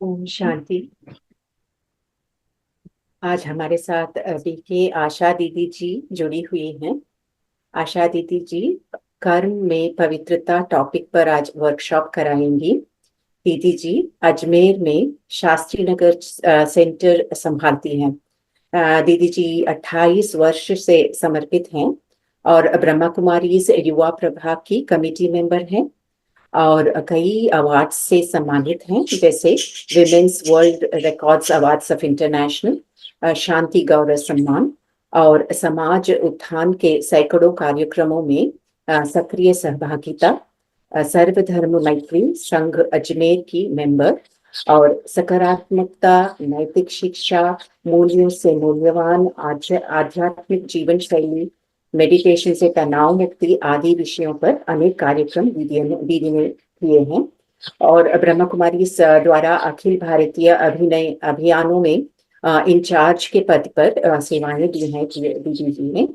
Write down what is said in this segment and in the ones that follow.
ओम शांति। आज हमारे साथ बीके आशा दीदी जी जुड़ी हुई हैं। आशा दीदी जी कर्म में पवित्रता टॉपिक पर आज वर्कशॉप कराएंगी। दीदी जी अजमेर में शास्त्री नगर सेंटर संभालती हैं। दीदी जी 28 वर्ष से समर्पित हैं और ब्रह्मा कुमारी युवा प्रभाग की कमेटी मेंबर हैं और कई अवार्ड से सम्मानित हैं, जैसे women's world records awards of international, Shanti Gaurav Samman और समाज उत्थान के सैकड़ों कार्यक्रमों में सक्रिय सहभागिता, सर्वधर्म मैत्री संघ अजमेर की मेंबर और सकारात्मकता, नैतिक शिक्षा, मूल्यों से मूल्यवान आध्यात्मिक जीवन शैली, मेडिटेशन से तनाव मुक्ति आदि विषयों पर अनेक कार्यक्रम दीदी ने किए हैं और ब्रह्मा कुमारी द्वारा अखिल भारतीय अभिनय अभियानों में इंचार्ज के पद पर सेवाएं दी हैं दीदी जी ने।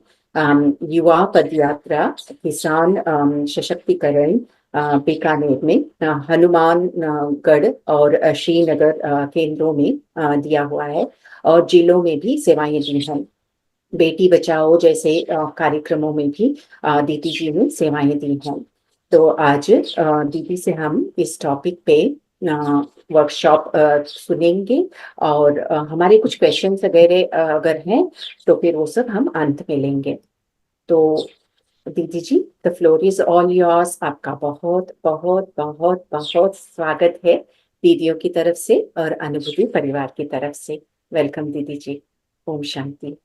युवा पदयात्रा, किसान सशक्तिकरण, बीकानेर में हनुमानगढ़ और श्रीनगर केंद्रों में दिया हुआ है और जिलों में भी सेवाएं दी हैं। बेटी बचाओ जैसे कार्यक्रमों में भी दीदी जी ने सेवाएं दी हैं। तो आज दीदी से हम इस टॉपिक पे वर्कशॉप सुनेंगे और हमारे कुछ क्वेश्चंस वगैरह अगर हैं तो फिर वो सब हम अंत में लेंगे। तो दीदी जी, the floor is all yours. आपका बहुत बहुत बहुत बहुत स्वागत है दीदियों की तरफ से और अनुभूति परिवार की तरफ से। वेलकम दीदी जी। ओम शांति।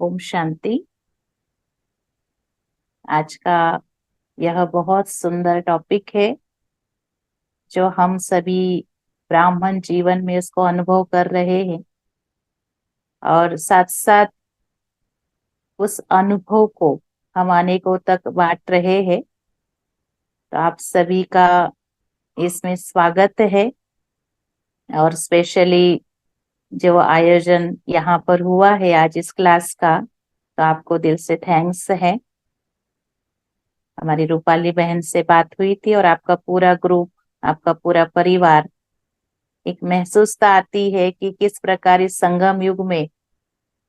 ओम शांति। आज का यह बहुत सुंदर टॉपिक है जो हम सभी ब्राह्मण जीवन में इसको अनुभव कर रहे हैं और साथ साथ उस अनुभव को हम अनेकों तक बांट रहे हैं। तो आप सभी का इसमें स्वागत है और स्पेशली जो आयोजन यहाँ पर हुआ है आज इस क्लास का, तो आपको दिल से थैंक्स है। हमारी रूपाली बहन से बात हुई थी और आपका पूरा ग्रुप, आपका पूरा परिवार, एक महसूसता आती है कि किस प्रकार इस संगम युग में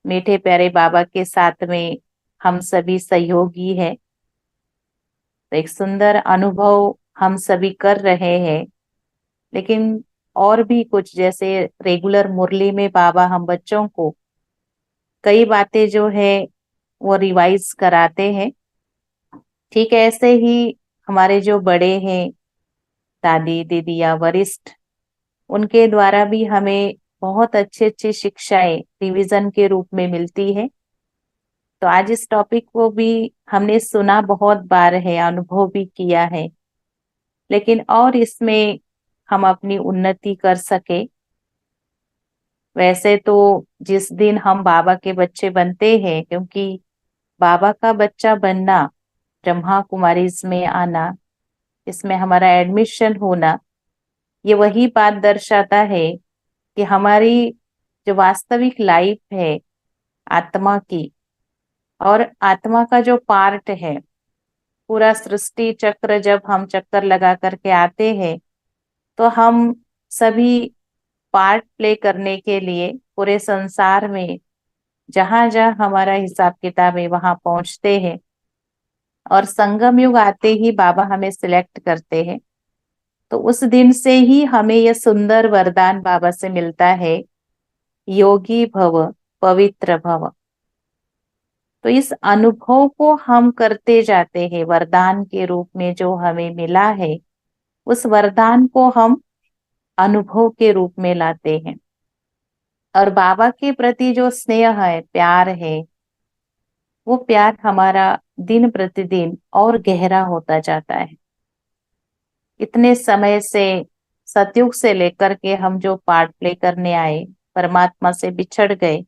मीठे प्यारे बाबा के साथ में हम सभी सहयोगी हैं। तो एक सुंदर अनुभव हम सभी कर रहे हैं। लेकिन और भी कुछ, जैसे रेगुलर मुरली में बाबा हम बच्चों को कई बातें जो है वो रिवाइज कराते हैं, ठीक ऐसे ही हमारे जो बड़े हैं, दादी दीदी या वरिष्ठ, उनके द्वारा भी हमें बहुत अच्छी अच्छी शिक्षाएं रिवीजन के रूप में मिलती है। तो आज इस टॉपिक को भी हमने सुना बहुत बार है, अनुभव भी किया है, लेकिन और इसमें हम अपनी उन्नति कर सके। वैसे तो जिस दिन हम बाबा के बच्चे बनते हैं, क्योंकि बाबा का बच्चा बनना, ब्रह्मा कुमारीज में आना, इसमें हमारा एडमिशन होना, ये वही बात दर्शाता है कि हमारी जो वास्तविक लाइफ है आत्मा की, और आत्मा का जो पार्ट है, पूरा सृष्टि चक्र जब हम चक्कर लगा करके आते हैं तो हम सभी पार्ट प्ले करने के लिए पूरे संसार में जहां जहां हमारा हिसाब किताब है वहां पहुंचते हैं। और संगम युग आते ही बाबा हमें सिलेक्ट करते हैं। तो उस दिन से ही हमें यह सुंदर वरदान बाबा से मिलता है, योगी भव, पवित्र भव। तो इस अनुभव को हम करते जाते हैं, वरदान के रूप में जो हमें मिला है, उस वरदान को हम अनुभव के रूप में लाते हैं। और बाबा के प्रति जो स्नेह है, प्यार है, वो प्यार हमारा दिन प्रतिदिन और गहरा होता जाता है। इतने समय से, सतयुग से लेकर के हम जो पार्ट प्ले करने आए, परमात्मा से बिछड़ गए,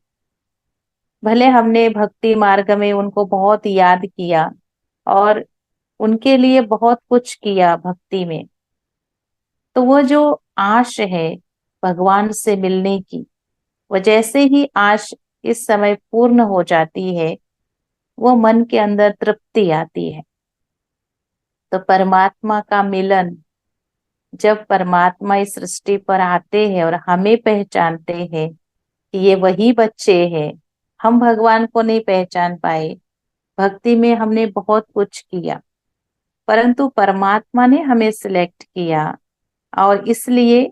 भले हमने भक्ति मार्ग में उनको बहुत याद किया और उनके लिए बहुत कुछ किया भक्ति में, तो वो जो आश है भगवान से मिलने की, वो जैसे ही आश इस समय पूर्ण हो जाती है, वो मन के अंदर तृप्ति आती है। तो परमात्मा का मिलन जब परमात्मा इस सृष्टि पर आते हैं और हमें पहचानते हैं कि ये वही बच्चे हैं, हम भगवान को नहीं पहचान पाए। भक्ति में हमने बहुत कुछ किया, परंतु परमात्मा ने हमें सिलेक्ट किया, और इसलिए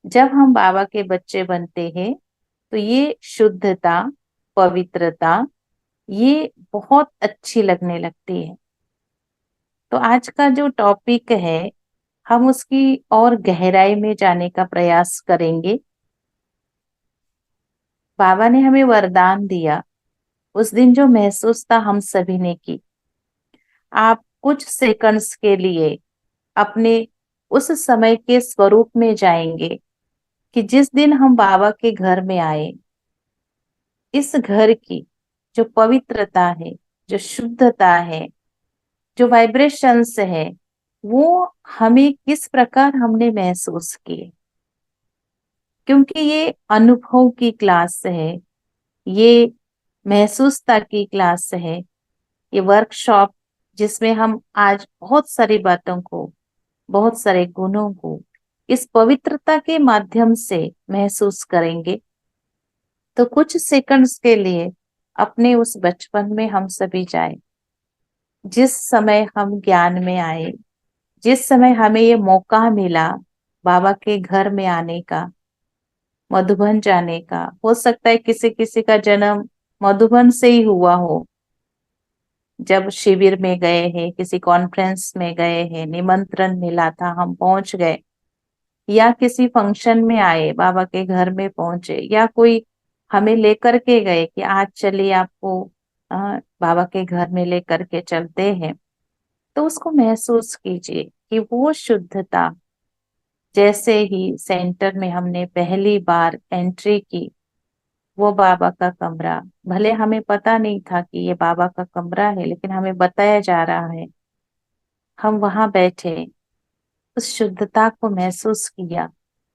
जब हम बाबा के बच्चे बनते हैं तो ये शुद्धता, पवित्रता, ये बहुत अच्छी लगने लगती है। तो आज का जो टॉपिक है, हम उसकी और गहराई में जाने का प्रयास करेंगे। बाबा ने हमें वरदान दिया, उस दिन जो महसूस था हम सभी ने की। आप कुछ सेकंड्स के लिए अपने उस समय के स्वरूप में जाएंगे कि जिस दिन हम बाबा के घर में आए। इस घर की जो पवित्रता है, जो शुद्धता है, जो वाइब्रेशंस है, वो हमें किस प्रकार हमने महसूस किए। क्योंकि ये अनुभव की क्लास है, ये महसूसता की क्लास है, ये वर्कशॉप जिसमें हम आज बहुत सारी बातों को, बहुत सारे गुणों को इस पवित्रता के माध्यम से महसूस करेंगे। तो कुछ सेकंड्स के लिए अपने उस बचपन में हम सभी जाए, जिस समय हम ज्ञान में आए, जिस समय हमें ये मौका मिला बाबा के घर में आने का, मधुबन जाने का। हो सकता है किसी किसी का जन्म मधुबन से ही हुआ हो, जब शिविर में गए हैं, किसी कॉन्फ्रेंस में गए हैं, निमंत्रण मिला था, हम पहुंच गए, या किसी फंक्शन में आए, बाबा के घर में पहुंचे, या कोई हमें लेकर के गए कि आज चलिए आपको बाबा के घर में लेकर के चलते हैं। तो उसको महसूस कीजिए कि वो शुद्धता, जैसे ही सेंटर में हमने पहली बार एंट्री की, वो बाबा का कमरा, भले हमें पता नहीं था कि ये बाबा का कमरा है, लेकिन हमें बताया जा रहा है। हम वहां बैठे, उस शुद्धता को महसूस किया,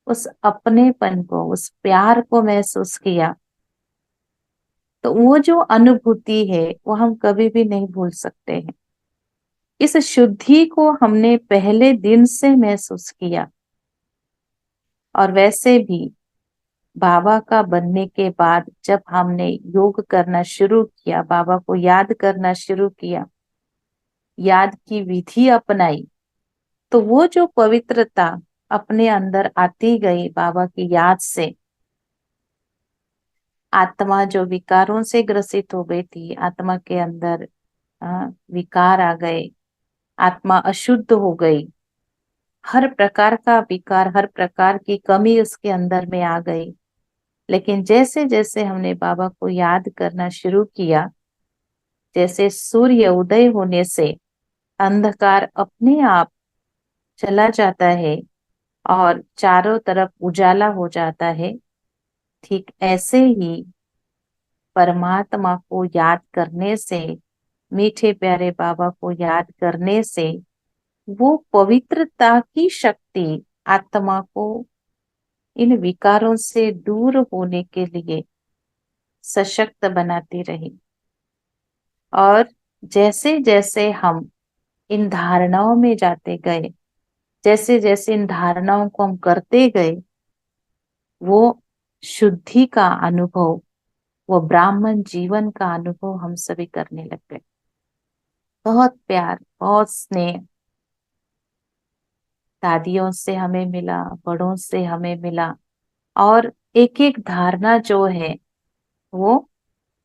उस अपनेपन को, उस प्यार को महसूस किया। तो वो जो अनुभूति है वो हम कभी भी नहीं भूल सकते हैं। इस शुद्धि को हमने पहले दिन से महसूस किया। और वैसे भी बाबा का बनने के बाद जब हमने योग करना शुरू किया, बाबा को याद करना शुरू किया, याद की विधि अपनाई, तो वो जो पवित्रता अपने अंदर आती गई बाबा की याद से, आत्मा जो विकारों से ग्रसित हो गई थी, आत्मा के अंदर विकार आ गए, आत्मा अशुद्ध हो गई, हर प्रकार का विकार, हर प्रकार की कमी उसके अंदर में आ गई। लेकिन जैसे जैसे हमने बाबा को याद करना शुरू किया, जैसे सूर्य उदय होने से अंधकार अपने आप चला जाता है और चारों तरफ उजाला हो जाता है, ठीक ऐसे ही परमात्मा को याद करने से, मीठे प्यारे बाबा को याद करने से, वो पवित्रता की शक्ति आत्मा को इन विकारों से दूर होने के लिए सशक्त बनाती रही। और जैसे जैसे हम इन धारणाओं में जाते गए, जैसे जैसे इन धारणाओं को हम करते गए, वो शुद्धि का अनुभव, वो ब्राह्मण जीवन का अनुभव हम सभी करने लग गए। बहुत प्यार, बहुत स्नेह दादियों से हमें मिला, बड़ों से हमें मिला, और एक एक धारणा जो है वो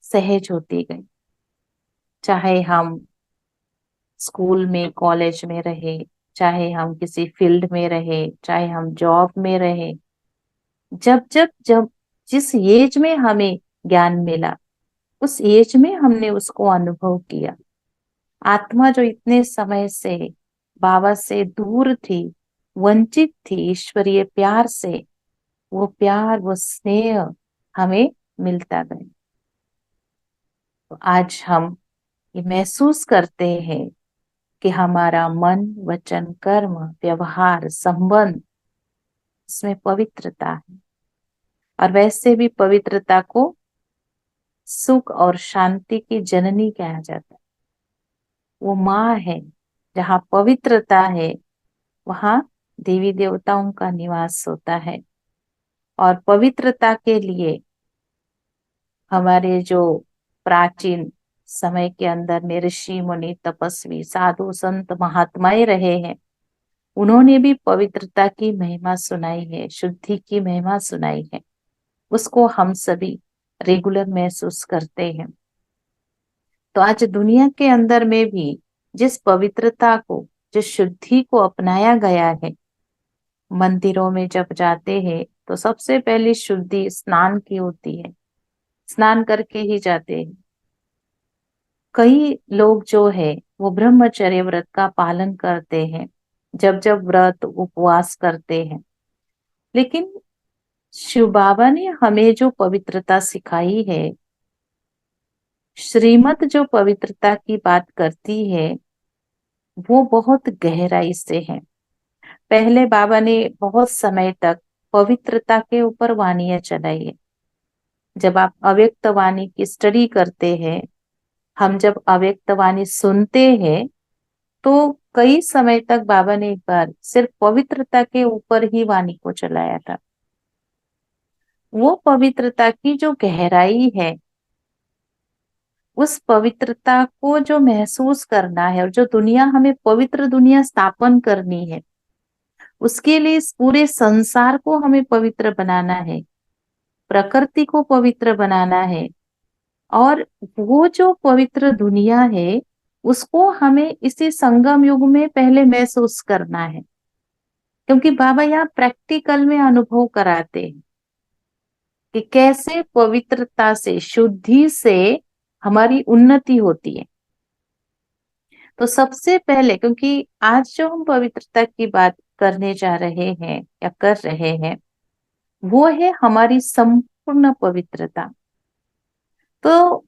सहज होती गई। चाहे हम स्कूल में, कॉलेज में रहे, चाहे हम किसी फील्ड में रहे, चाहे हम जॉब में रहे, जब जब जब जिस एज में हमें ज्ञान मिला, उस एज में हमने उसको अनुभव किया। आत्मा जो इतने समय से बाबा से दूर थी, वंचित थी ईश्वरीय प्यार से, वो प्यार, वो स्नेह हमें मिलता गया। तो आज हम ये महसूस करते हैं कि हमारा मन, वचन, कर्म, व्यवहार, संबंध, इसमें पवित्रता है। और वैसे भी पवित्रता को सुख और शांति की जननी कहा जाता है। वो माँ है, जहाँ पवित्रता है वहां देवी देवताओं का निवास होता है। और पवित्रता के लिए हमारे जो प्राचीन समय के अंदर में ऋषि मुनि तपस्वी साधु संत महात्माएं रहे हैं, उन्होंने भी पवित्रता की महिमा सुनाई है, शुद्धि की महिमा सुनाई है। उसको हम सभी रेगुलर महसूस करते हैं। तो आज दुनिया के अंदर में भी जिस पवित्रता को, जिस शुद्धि को अपनाया गया है, मंदिरों में जब जाते हैं तो सबसे पहली शुद्धि स्नान की होती है, स्नान करके ही जाते हैं। कई लोग जो है वो ब्रह्मचर्य व्रत का पालन करते हैं, जब जब व्रत उपवास करते हैं। लेकिन शिव बाबा ने हमें जो पवित्रता सिखाई है, श्रीमत जो पवित्रता की बात करती है, वो बहुत गहराई से है। पहले बाबा ने बहुत समय तक पवित्रता के ऊपर वाणियां चलाई है। जब आप अव्यक्त वाणी की स्टडी करते हैं, हम जब अव्यक्त वाणी सुनते हैं, तो कई समय तक बाबा ने एक बार सिर्फ पवित्रता के ऊपर ही वाणी को चलाया था। वो पवित्रता की जो गहराई है, उस पवित्रता को जो महसूस करना है और जो दुनिया हमें पवित्र दुनिया स्थापन करनी है, उसके लिए इस पूरे संसार को हमें पवित्र बनाना है, प्रकृति को पवित्र बनाना है। और वो जो पवित्र दुनिया है, उसको हमें इसी संगम युग में पहले महसूस करना है, क्योंकि बाबा यहाँ प्रैक्टिकल में अनुभव कराते हैं कि कैसे पवित्रता से, शुद्धि से हमारी उन्नति होती है। तो सबसे पहले, क्योंकि आज जो हम पवित्रता की बात करने जा रहे हैं या कर रहे हैं, वो है हमारी संपूर्ण पवित्रता। तो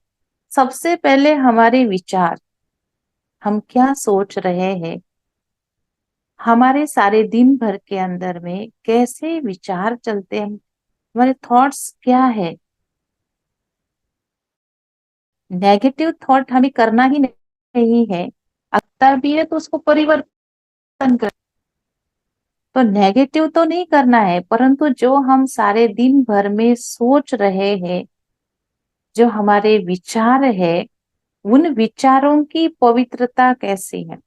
सबसे पहले हमारे विचार, हम क्या सोच रहे हैं, हमारे सारे दिन भर के अंदर में कैसे विचार चलते हैं, हमारे थॉट्स क्या है। नेगेटिव थॉट हमें करना ही नहीं है, आता भी है तो उसको परिवर्तन कर। तो नेगेटिव तो नहीं करना है, परंतु जो हम सारे दिन भर में सोच रहे हैं, जो हमारे विचार है, उन विचारों की पवित्रता कैसी है।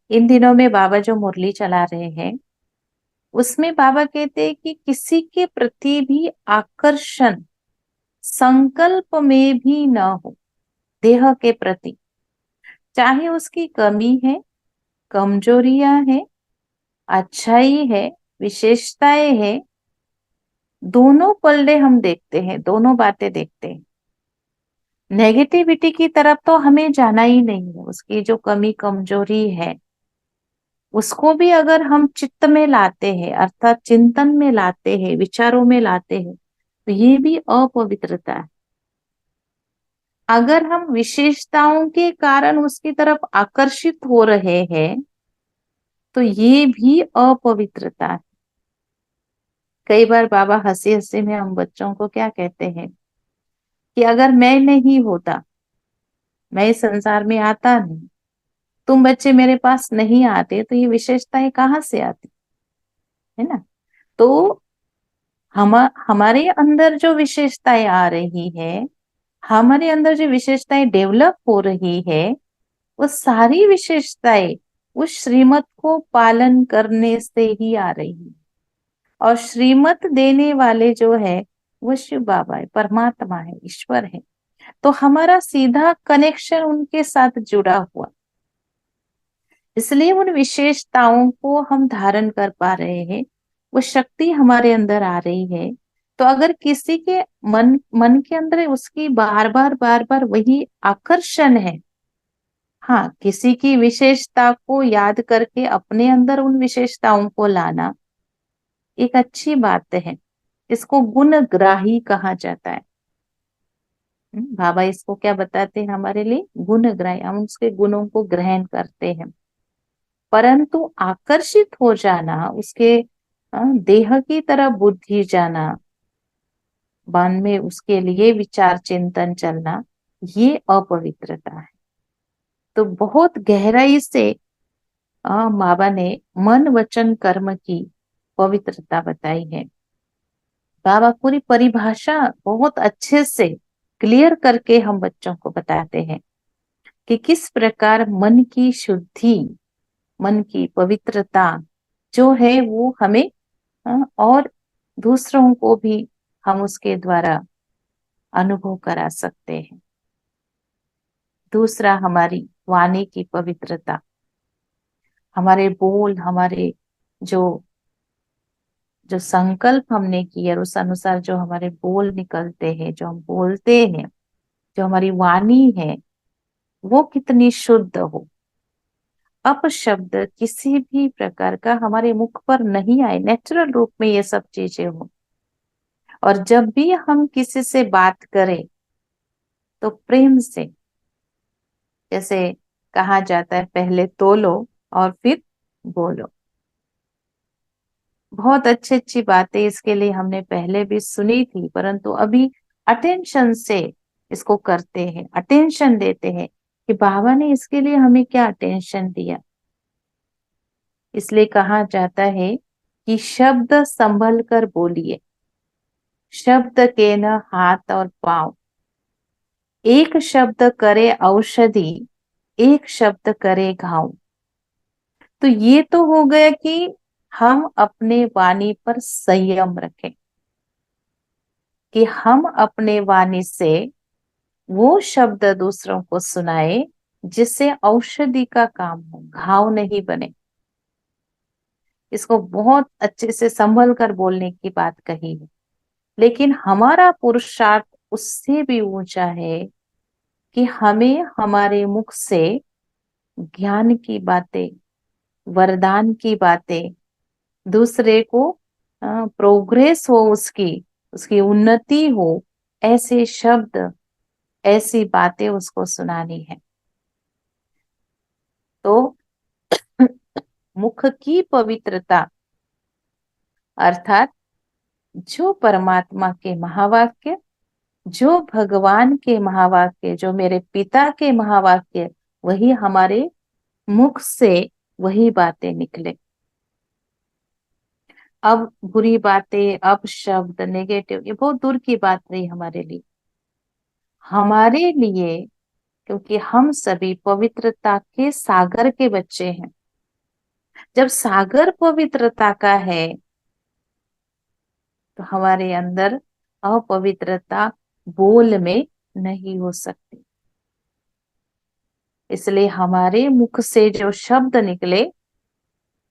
इन दिनों में बाबा जो मुरली चला रहे हैं, उसमें बाबा कहते हैं कि किसी के प्रति भी आकर्षण संकल्प में भी न हो, देह के प्रति, चाहे उसकी कमी है, कमजोरियां है, अच्छाई है, विशेषताएं है, दोनों पलड़े हम देखते हैं, दोनों बातें देखते हैं। नेगेटिविटी की तरफ तो हमें जाना ही नहीं है। उसकी जो कमी कमजोरी है, उसको भी अगर हम चित्त में लाते हैं, अर्थात चिंतन में लाते हैं, विचारों में लाते हैं, तो ये भी अपवित्रता है। अगर हम विशेषताओं के कारण उसकी तरफ आकर्षित हो रहे हैं, तो ये भी अपवित्रता है। कई बार बाबा हंसी हंसी में हम बच्चों को क्या कहते हैं कि अगर मैं नहीं होता, मैं इस संसार में आता नहीं, तुम बच्चे मेरे पास नहीं आते, तो ये विशेषताएं कहाँ से आती, है ना। तो हमारे अंदर जो विशेषताएं आ रही है, हमारे अंदर जो विशेषताएं डेवलप हो रही है, वो सारी विशेषताएं उस श्रीमत को पालन करने से ही आ रही है। और श्रीमत देने वाले जो है, वो शिव बाबा है, परमात्मा है, ईश्वर है। तो हमारा सीधा कनेक्शन उनके साथ जुड़ा हुआ, इसलिए उन विशेषताओं को हम धारण कर पा रहे हैं, वो शक्ति हमारे अंदर आ रही है। तो अगर किसी के मन मन के अंदर उसकी बार बार वही आकर्षण है, हाँ, किसी की विशेषता को याद करके अपने अंदर उन विशेषताओं को लाना एक अच्छी बात है। इसको गुणग्राही कहा जाता है। बाबा इसको क्या बताते हैं हमारे लिए? गुणग्राही। हम उसके गुणों को ग्रहण करते हैं, परंतु आकर्षित हो जाना, उसके देह की तरफ बुद्धि जाना, मन में उसके लिए विचार चिंतन चलना, ये अपवित्रता है। तो बहुत गहराई से बाबा ने मन वचन कर्म की पवित्रता बताई है। बाबा पूरी परिभाषा बहुत अच्छे से क्लियर करके हम बच्चों को बताते हैं कि किस प्रकार मन की शुद्धि, मन की पवित्रता जो है वो हमें और दूसरों को भी हम उसके द्वारा अनुभव करा सकते हैं। दूसरा, हमारी वाणी की पवित्रता, हमारे बोल, हमारे जो जो संकल्प हमने किए और उस अनुसार जो हमारे बोल निकलते हैं, जो हम बोलते हैं, जो हमारी वाणी है, वो कितनी शुद्ध हो। अपशब्द किसी भी प्रकार का हमारे मुख पर नहीं आए, नेचुरल रूप में ये सब चीजें हो। और जब भी हम किसी से बात करें तो प्रेम से, जैसे कहा जाता है, पहले तोलो और फिर बोलो। बहुत अच्छी अच्छी बातें इसके लिए हमने पहले भी सुनी थी, परंतु अभी अटेंशन से इसको करते हैं, अटेंशन देते हैं कि बाबा ने इसके लिए हमें क्या अटेंशन दिया। इसलिए कहा जाता है कि शब्द संभल कर बोलिए, शब्द के न हाथ और पांव, एक शब्द करे औषधि, एक शब्द करे घाव। तो ये तो हो गया कि हम अपने वाणी पर संयम रखें, कि हम अपने वाणी से वो शब्द दूसरों को सुनाए जिससे औषधि का काम हो, घाव नहीं बने। इसको बहुत अच्छे से संभल कर बोलने की बात कही है। लेकिन हमारा पुरुषार्थ उससे भी ऊंचा है कि हमें हमारे मुख से ज्ञान की बातें, वरदान की बातें, दूसरे को प्रोग्रेस हो, उसकी उसकी उन्नति हो, ऐसे शब्द, ऐसी बातें उसको सुनानी है। तो मुख की पवित्रता अर्थात जो परमात्मा के महावाक्य, जो भगवान के महावाक्य, जो मेरे पिता के महावाक्य, वही हमारे मुख से वही बातें निकले। अब बुरी बातें, अब शब्द, नेगेटिव, ये बहुत दूर की बात रही हमारे लिए। हमारे लिए, क्योंकि हम सभी पवित्रता के सागर के बच्चे हैं। जब सागर पवित्रता का है तो हमारे अंदर अपवित्रता बोल में नहीं हो सकती। इसलिए हमारे मुख से जो शब्द निकले,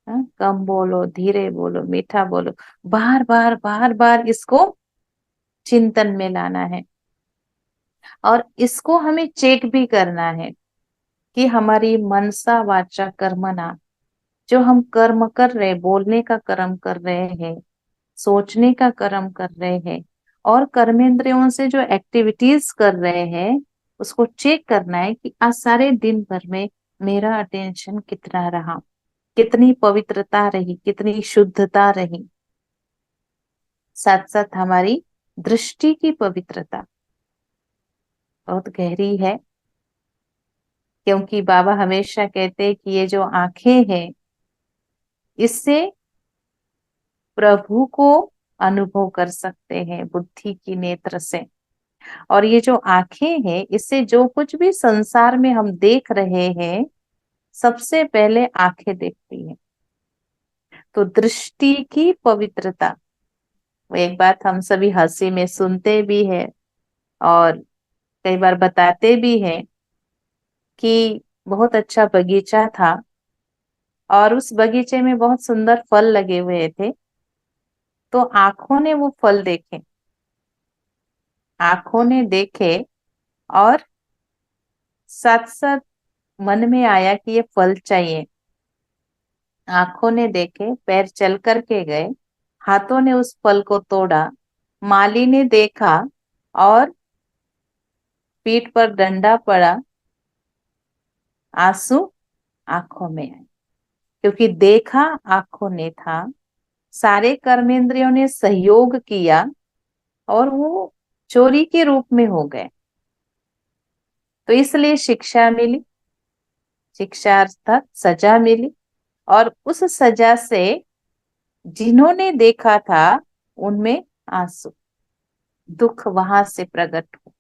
कम बोलो, धीरे बोलो, मीठा बोलो, बार बार बार बार इसको चिंतन में लाना है। और इसको हमें चेक भी करना है कि हमारी मनसा वाचा कर्मणा, जो हम कर्म कर रहे, बोलने का कर्म कर रहे हैं, सोचने का कर्म कर रहे हैं, और कर्मेंद्रियों से जो एक्टिविटीज कर रहे हैं, उसको चेक करना है कि आज सारे दिन भर में मेरा अटेंशन कितना रहा, कितनी पवित्रता रही, कितनी शुद्धता रही। साथ साथ हमारी दृष्टि की पवित्रता बहुत गहरी है, क्योंकि बाबा हमेशा कहते हैं कि ये जो आंखें हैं, इससे प्रभु को अनुभव कर सकते हैं बुद्धि की नेत्र से। और ये जो आंखें हैं, इससे जो कुछ भी संसार में हम देख रहे हैं, सबसे पहले आंखें देखती हैं। तो दृष्टि की पवित्रता, वो एक बात हम सभी हंसी में सुनते भी हैं और कई बार बताते भी हैं कि बहुत अच्छा बगीचा था और उस बगीचे में बहुत सुंदर फल लगे हुए थे। तो आंखों ने वो फल देखे, आंखों ने देखे, और साथ साथ मन में आया कि ये फल चाहिए। आंखों ने देखे, पैर चल करके गए, हाथों ने उस फल को तोड़ा, माली ने देखा और पीठ पर डंडा पड़ा, आंसू आंखों में आए, क्योंकि देखा आंखों ने था, सारे कर्मेंद्रियों ने सहयोग किया और वो चोरी के रूप में हो गए। तो इसलिए शिक्षा मिली, शिक्षा अर्थात सजा मिली। और उस सजा से जिन्होंने देखा था उनमें आंसू, दुख वहां से प्रकट हो।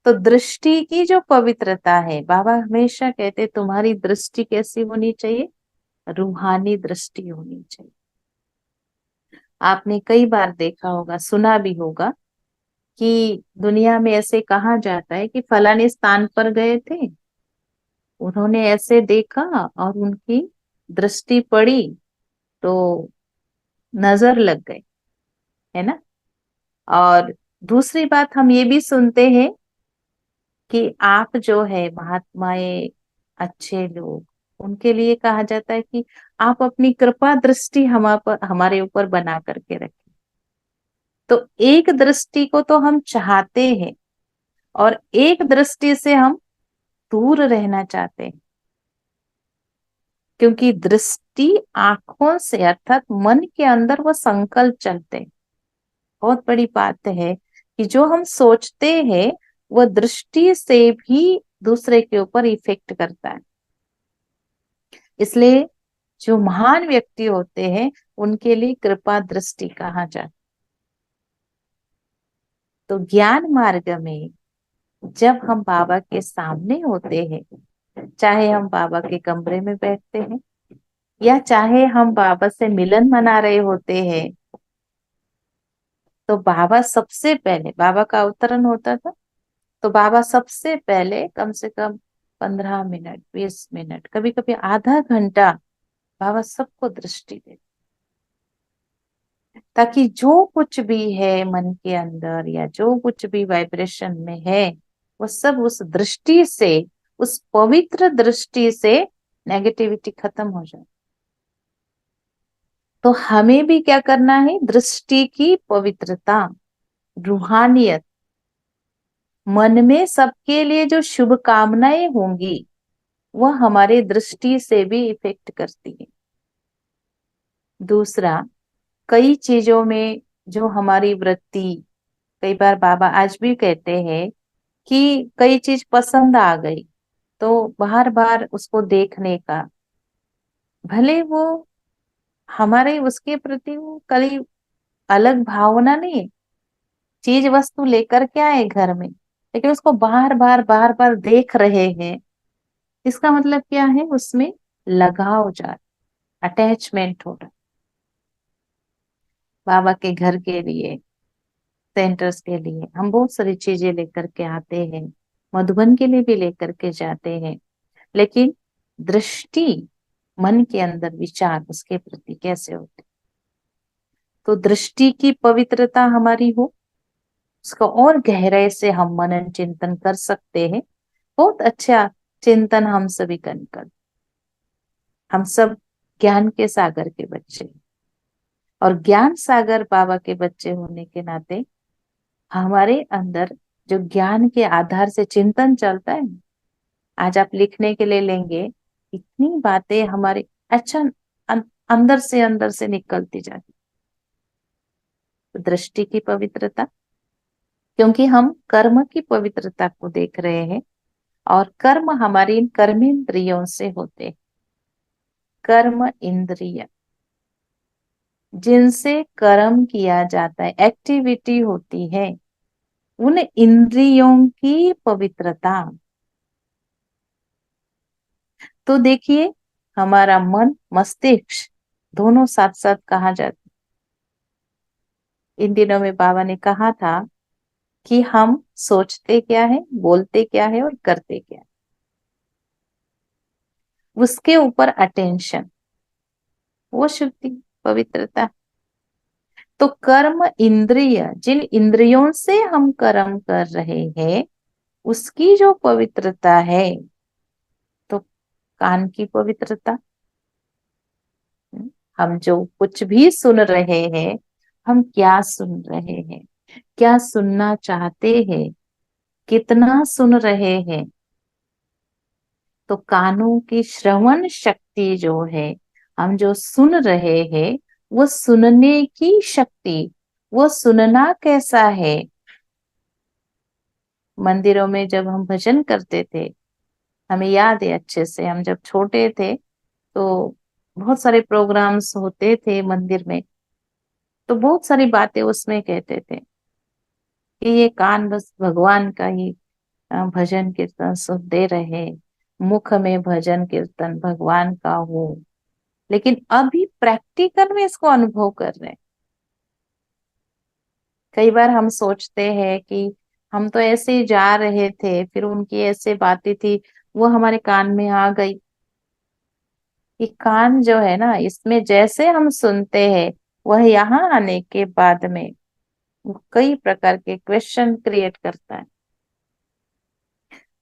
तो दृष्टि की जो पवित्रता है, बाबा हमेशा कहते तुम्हारी दृष्टि कैसी होनी चाहिए, रूहानी दृष्टि होनी चाहिए। आपने कई बार देखा होगा, सुना भी होगा कि दुनिया में ऐसे कहा जाता है कि फलाने स्थान पर गए थे, उन्होंने ऐसे देखा और उनकी दृष्टि पड़ी तो नजर लग गई, है ना। और दूसरी बात हम ये भी सुनते हैं कि आप जो है महात्माएं, अच्छे लोग, उनके लिए कहा जाता है कि आप अपनी कृपा दृष्टि हमारे ऊपर बना करके रखें। तो एक दृष्टि को तो हम चाहते हैं और एक दृष्टि से हम दूर रहना चाहते हैं, क्योंकि दृष्टि आंखों से अर्थात मन के अंदर वो संकल्प चलते हैं। बहुत बड़ी बात है कि जो हम सोचते हैं वो दृष्टि से भी दूसरे के ऊपर इफेक्ट करता है। इसलिए जो महान व्यक्ति होते हैं उनके लिए कृपा दृष्टि कहा जाता है। तो ज्ञान मार्ग में जब हम बाबा के सामने होते हैं, चाहे हम बाबा के कमरे में बैठते हैं या चाहे हम बाबा से मिलन मना रहे होते हैं, तो बाबा सबसे पहले, बाबा का अवतरण होता था तो बाबा सबसे पहले कम से कम 15 मिनट, 20 मिनट, कभी कभी आधा घंटा बाबा सबको दृष्टि देते, ताकि जो कुछ भी है मन के अंदर या जो कुछ भी वाइब्रेशन में है वो सब उस दृष्टि से, उस पवित्र दृष्टि से नेगेटिविटी खत्म हो जाए। तो हमें भी क्या करना है, दृष्टि की पवित्रता, रूहानियत, मन में सबके लिए जो शुभ कामनाएं होंगी वह हमारे दृष्टि से भी इफेक्ट करती है। दूसरा, कई चीजों में जो हमारी वृत्ति, कई बार बाबा आज भी कहते हैं कि कई चीज पसंद आ गई तो बार बार उसको देखने का, भले वो हमारे उसके प्रति वो कई अलग भावना नहीं है, चीज वस्तु लेकर के आए घर में लेकिन उसको बार बार देख रहे हैं, इसका मतलब क्या है, उसमें लगाव जा रहा, अटैचमेंट हो रहा। बाबा के घर के लिए, सेंटर्स के लिए हम बहुत सारी चीजें लेकर के आते हैं, मधुबन के लिए भी लेकर के जाते हैं, लेकिन दृष्टि, मन के अंदर विचार उसके प्रति कैसे होते, तो दृष्टि की पवित्रता हमारी हो, उसका और गहराई से हम मनन चिंतन कर सकते हैं। बहुत अच्छा चिंतन हम सभी कर, हम सब ज्ञान के सागर के बच्चे हैं। और ज्ञान सागर बाबा के बच्चे होने के नाते हमारे अंदर जो ज्ञान के आधार से चिंतन चलता है, आज आप लिखने के लिए लेंगे, इतनी बातें हमारे अच्छा अंदर से निकलती जाती। तो दृष्टि की पवित्रता, क्योंकि हम कर्म की पवित्रता को देख रहे हैं और कर्म हमारी इन कर्मेंद्रियों से होते हैं। कर्म इंद्रिय जिनसे कर्म किया जाता है, एक्टिविटी होती है, उन इंद्रियों की पवित्रता। तो देखिए, हमारा मन मस्तिष्क दोनों साथ साथ कहा जाता है। इन दिनों में बाबा ने कहा था कि हम सोचते क्या है, बोलते क्या है और करते क्या है, उसके ऊपर अटेंशन, वो शुद्धि, पवित्रता। तो कर्म इंद्रिय, जिन इंद्रियों से हम कर्म कर रहे हैं उसकी जो पवित्रता है, तो कान की पवित्रता, हम जो कुछ भी सुन रहे हैं, हम क्या सुन रहे हैं, क्या सुनना चाहते हैं, कितना सुन रहे हैं। तो कानों की श्रवण शक्ति जो है, हम जो सुन रहे हैं वो सुनने की शक्ति, वो सुनना कैसा है। मंदिरों में जब हम भजन करते थे, हमें याद है अच्छे से, हम जब छोटे थे तो बहुत सारे प्रोग्राम्स होते थे मंदिर में, तो बहुत सारी बातें उसमें कहते थे कि ये कान बस भगवान का ही भजन कीर्तन सुनते रहे, मुख में भजन कीर्तन भगवान का हो। लेकिन अभी प्रैक्टिकल में इसको अनुभव कर रहे हैं। कई बार हम सोचते हैं कि हम तो ऐसे ही जा रहे थे, फिर उनकी ऐसे बातें थी, वो हमारे कान में आ गई। ये कान जो है ना, इसमें जैसे हम सुनते हैं, वह यहाँ आने के बाद में वो कई प्रकार के क्वेश्चन क्रिएट करता है,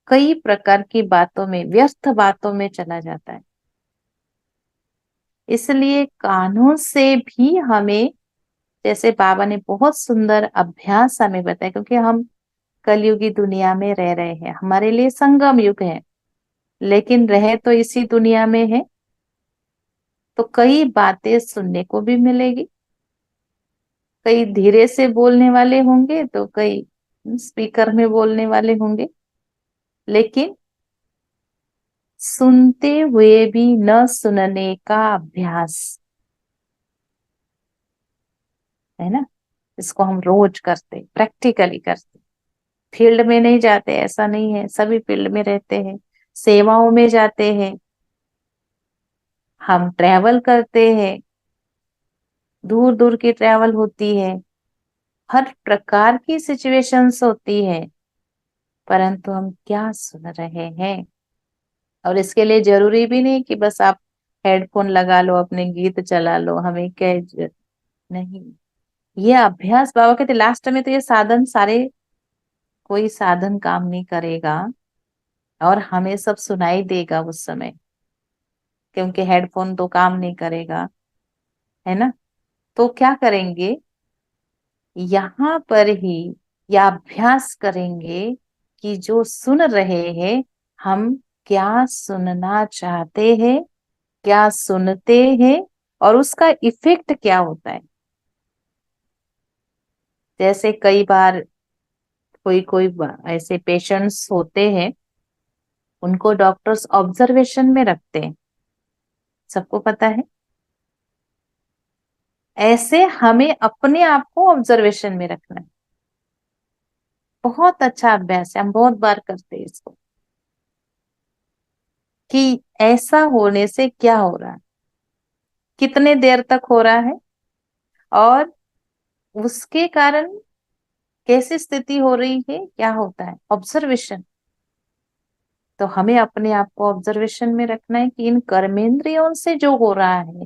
कई प्रकार की बातों में, व्यर्थ बातों में चला जाता है। इसलिए कानों से भी हमें, जैसे बाबा ने बहुत सुंदर अभ्यास हमें बताया, क्योंकि हम कलयुगी दुनिया में रह रहे हैं, हमारे लिए संगम युग है, लेकिन रहे तो इसी दुनिया में है, तो कई बातें सुनने को भी मिलेगी। कई धीरे से बोलने वाले होंगे तो कई स्पीकर में बोलने वाले होंगे, लेकिन सुनते हुए भी न सुनने का अभ्यास है ना, इसको हम रोज करते, प्रैक्टिकली करते। फील्ड में नहीं जाते ऐसा नहीं है, सभी फील्ड में रहते हैं, सेवाओं में जाते हैं, हम ट्रैवल करते हैं, दूर दूर की ट्रैवल होती है, हर प्रकार की सिचुएशंस होती है, परंतु हम क्या सुन रहे हैं। और इसके लिए जरूरी भी नहीं कि बस आप हेडफोन लगा लो, अपने गीत चला लो, हमें क्या नहीं। ये अभ्यास, बाबा कहते लास्ट में तो ये साधन सारे, कोई साधन काम नहीं करेगा, और हमें सब सुनाई देगा उस समय, क्योंकि हेडफोन तो काम नहीं करेगा, है ना। तो क्या करेंगे, यहाँ पर ही या अभ्यास करेंगे कि जो सुन रहे हैं, हम क्या सुनना चाहते हैं, क्या सुनते हैं, और उसका इफेक्ट क्या होता है। जैसे कई बार कोई कोई ऐसे पेशेंट्स होते हैं, उनको डॉक्टर्स ऑब्जर्वेशन में रखते हैं, सबको पता है। ऐसे हमें अपने आप को ऑब्जर्वेशन में रखना है। बहुत अच्छा अभ्यास है, हम बहुत बार करते हैं इसको, कि ऐसा होने से क्या हो रहा है, कितने देर तक हो रहा है, और उसके कारण कैसी स्थिति हो रही है, क्या होता है, ऑब्जर्वेशन। तो हमें अपने आप को ऑब्जर्वेशन में रखना है कि इन कर्मेंद्रियों से जो हो रहा है,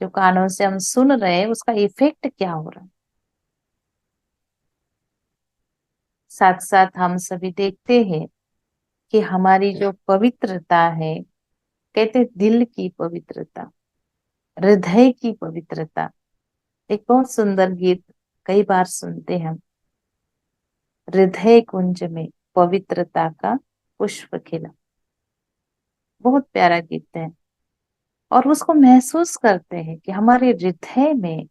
जो कानों से हम सुन रहे हैं, उसका इफेक्ट क्या हो रहा है। साथ साथ हम सभी देखते हैं कि हमारी जो पवित्रता है, कहते दिल की पवित्रता, हृदय की पवित्रता। एक बहुत सुंदर गीत कई बार सुनते हैं हम, हृदय कुंज में पवित्रता का पुष्प खिला। बहुत प्यारा गीत है, और उसको महसूस करते हैं कि हमारे हृदय में,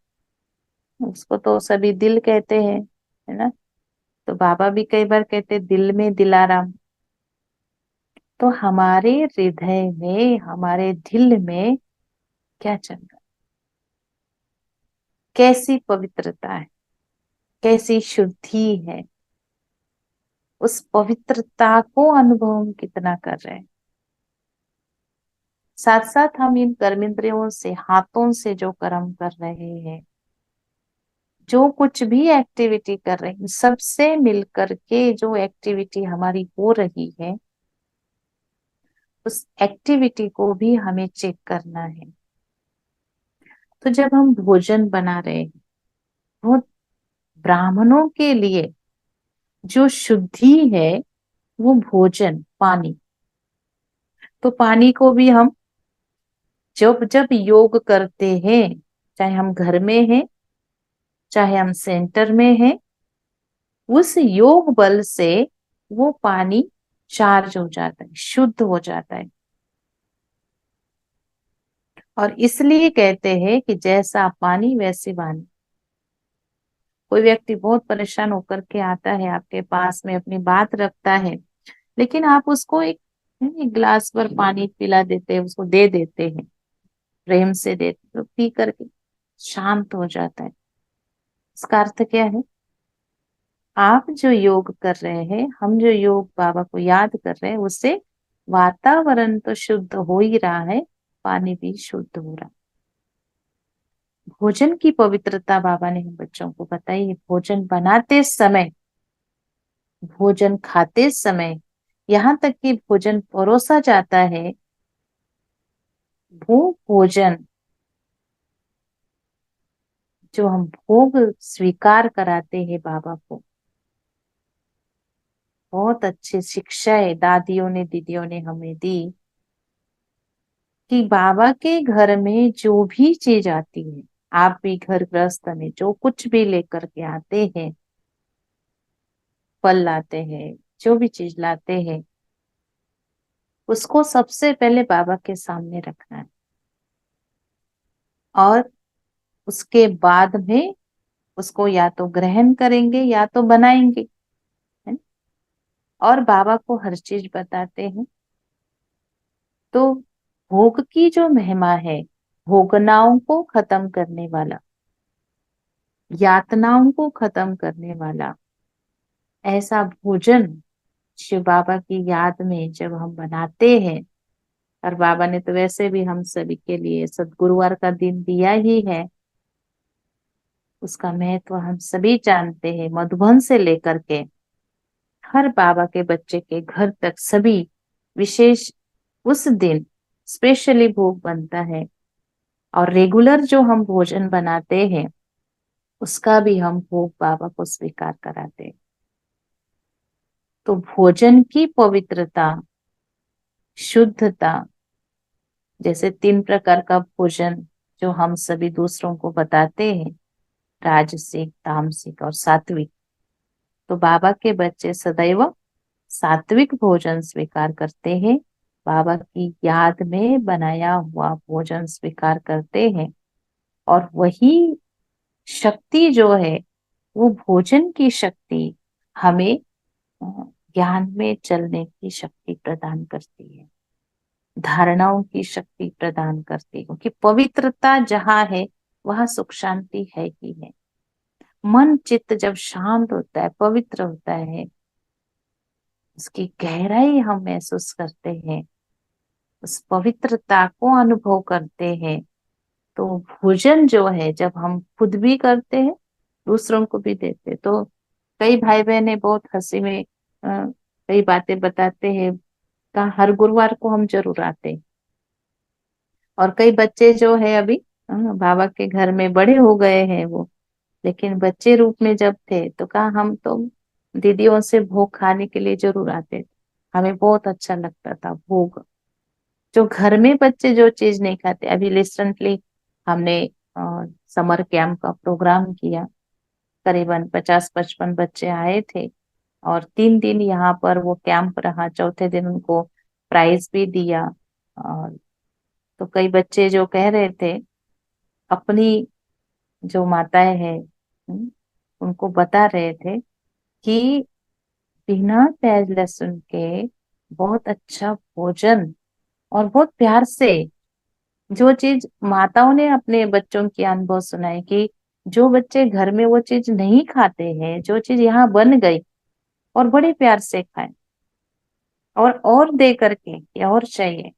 उसको तो सभी दिल कहते हैं, है ना। तो बाबा भी कई बार कहते दिल में दिलाराम। तो हमारे हृदय में, हमारे दिल में क्या चल रहा है, कैसी पवित्रता है, कैसी शुद्धि है, उस पवित्रता को अनुभव हम कितना कर रहे हैं। साथ साथ हम इन कर्मेंद्रियों से, हाथों से जो कर्म कर रहे हैं, जो कुछ भी एक्टिविटी कर रहे हैं, सबसे मिलकर के जो एक्टिविटी हमारी हो रही है, उस एक्टिविटी को भी हमें चेक करना है। तो जब हम भोजन बना रहे हैं, वो ब्राह्मणों के लिए जो शुद्धि है, वो भोजन, पानी। तो पानी को भी हम जब जब योग करते हैं, चाहे हम घर में हैं, चाहे हम सेंटर में हैं, उस योग बल से वो पानी चार्ज हो जाता है, शुद्ध हो जाता है। और इसलिए कहते हैं कि जैसा पानी वैसी वाणी। कोई व्यक्ति बहुत परेशान होकर के आता है आपके पास में, अपनी बात रखता है, लेकिन आप उसको एक गिलास भर पानी पिला देते हैं, उसको दे देते हैं, प्रेम से देते तो पी करके शांत हो जाता है। इसका अर्थ क्या है? आप जो योग कर रहे हैं, हम जो योग बाबा को याद कर रहे हैं, उससे वातावरण तो शुद्ध हो ही रहा है, पानी भी शुद्ध हो रहा है। भोजन की पवित्रता बाबा ने हम बच्चों को बताई है। भोजन बनाते समय, भोजन खाते समय, यहाँ तक कि भोजन परोसा जाता है, वो भोजन जो हम भोग स्वीकार कराते हैं बाबा को, बहुत अच्छी शिक्षाएं दादियों ने, दीदियों ने हमें दी कि बाबा के घर में जो भी चीज आती है, आप भी घर गृहस्थ में जो कुछ भी लेकर के आते हैं, फल लाते हैं, जो भी चीज लाते हैं, उसको सबसे पहले बाबा के सामने रखना है और उसके बाद में उसको या तो ग्रहण करेंगे या तो बनाएंगे, है ना? और बाबा को हर चीज बताते हैं। तो भोग की जो महिमा है, भोगनाओं को खत्म करने वाला, यातनाओं को खत्म करने वाला ऐसा भोजन शिव बाबा की याद में जब हम बनाते हैं, और बाबा ने तो वैसे भी हम सभी के लिए सद्गुरुवार का दिन दिया ही है, उसका महत्व हम सभी जानते हैं। मधुबन से लेकर के हर बाबा के बच्चे के घर तक सभी विशेष उस दिन स्पेशली भोग बनता है। और रेगुलर जो हम भोजन बनाते हैं, उसका भी हम भोग बाबा को स्वीकार कराते हैं। तो भोजन की पवित्रता, शुद्धता, जैसे 3 प्रकार का भोजन जो हम सभी दूसरों को बताते हैं, राजसिक, तामसिक और सात्विक, तो बाबा के बच्चे सदैव सात्विक भोजन स्वीकार करते हैं, बाबा की याद में बनाया हुआ भोजन स्वीकार करते हैं। और वही शक्ति जो है, वो भोजन की शक्ति हमें अ, ज्ञान में चलने की शक्ति प्रदान करती है, धारणाओं की शक्ति प्रदान करती है, क्योंकि पवित्रता जहाँ है वहाँ सुख शांति है ही है। मन चित्त जब शांत होता है, पवित्र होता है, उसकी गहराई हम महसूस करते हैं, उस पवित्रता को अनुभव करते हैं। तो भोजन जो है जब हम खुद भी करते हैं, दूसरों को भी देते हैं, तो कई भाई बहने बहुत हंसी में कई बातें बताते हैं, कहा हर गुरुवार को हम जरूर आते हैं। और कई बच्चे जो है अभी बाबा के घर में बड़े हो गए हैं वो, लेकिन बच्चे रूप में जब थे तो कहा हम तो दीदियों से भोग खाने के लिए जरूर आते थे, हमें बहुत अच्छा लगता था भोग। जो घर में बच्चे जो चीज नहीं खाते, अभी रिसेंटली हमने समर कैंप का प्रोग्राम किया, करीबन 50-55 बच्चे आए थे और 3 दिन यहाँ पर वो कैंप रहा। चौथे दिन उनको प्राइज भी दिया। और तो कई बच्चे जो कह रहे थे, अपनी जो माताएं हैं, उनको बता रहे थे कि बिना प्याज लहसुन के बहुत अच्छा भोजन, और बहुत प्यार से जो चीज माताओं ने अपने बच्चों की अनुभव सुनाए कि जो बच्चे घर में वो चीज नहीं खाते हैं, जो चीज यहाँ बन गई और बड़े प्यार से खाए और दे करके कि और चाहिए।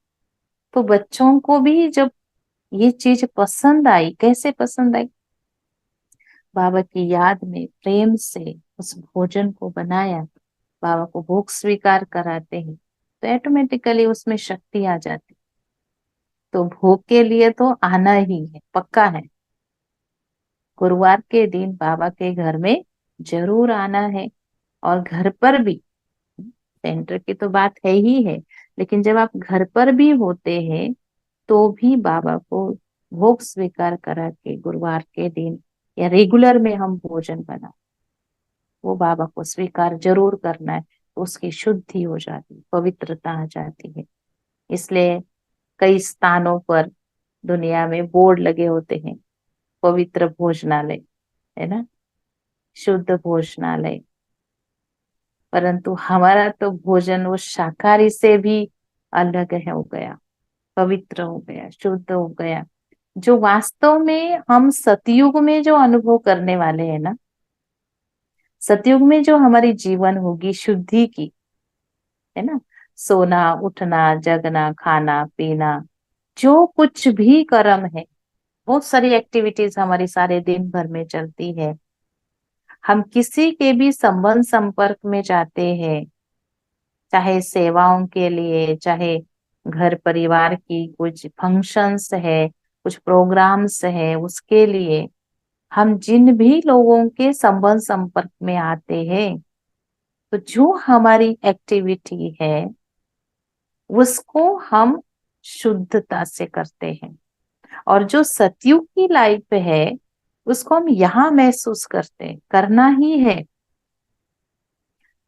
तो बच्चों को भी जब ये चीज पसंद आई, कैसे पसंद आई? बाबा की याद में प्रेम से उस भोजन को बनाया, बाबा को भोग स्वीकार कराते हैं, तो ऑटोमेटिकली उसमें शक्ति आ जाती। तो भोग के लिए तो आना ही है, पक्का है। गुरुवार के दिन बाबा के घर में जरूर आना है। और घर पर भी, सेंटर की तो बात है ही है, लेकिन जब आप घर पर भी होते हैं तो भी बाबा को भोग स्वीकार करा के गुरुवार के दिन या रेगुलर में हम भोजन बना, वो बाबा को स्वीकार जरूर करना है। तो उसकी शुद्धि हो जाती, पवित्रता आ जाती है। इसलिए कई स्थानों पर दुनिया में बोर्ड लगे होते हैं, पवित्र भोजनालय, है ना, शुद्ध भोजनालय। परंतु हमारा तो भोजन वो शाकाहारी से भी अलग है, हो गया, पवित्र हो गया, शुद्ध हो गया। जो वास्तव में हम सतयुग में जो अनुभव करने वाले हैं ना, सतयुग में जो हमारी जीवन होगी शुद्धि की, है ना, सोना उठना जगना खाना पीना, जो कुछ भी कर्म है, बहुत सारी एक्टिविटीज हमारी सारे दिन भर में चलती है। हम किसी के भी संबंध संपर्क में जाते हैं, चाहे सेवाओं के लिए, चाहे घर परिवार की कुछ फंक्शंस है, कुछ प्रोग्राम्स है, उसके लिए हम जिन भी लोगों के संबंध संपर्क में आते हैं, तो जो हमारी एक्टिविटी है उसको हम शुद्धता से करते हैं। और जो सतयुग की लाइफ है उसको हम यहाँ महसूस करते हैं, करना ही है।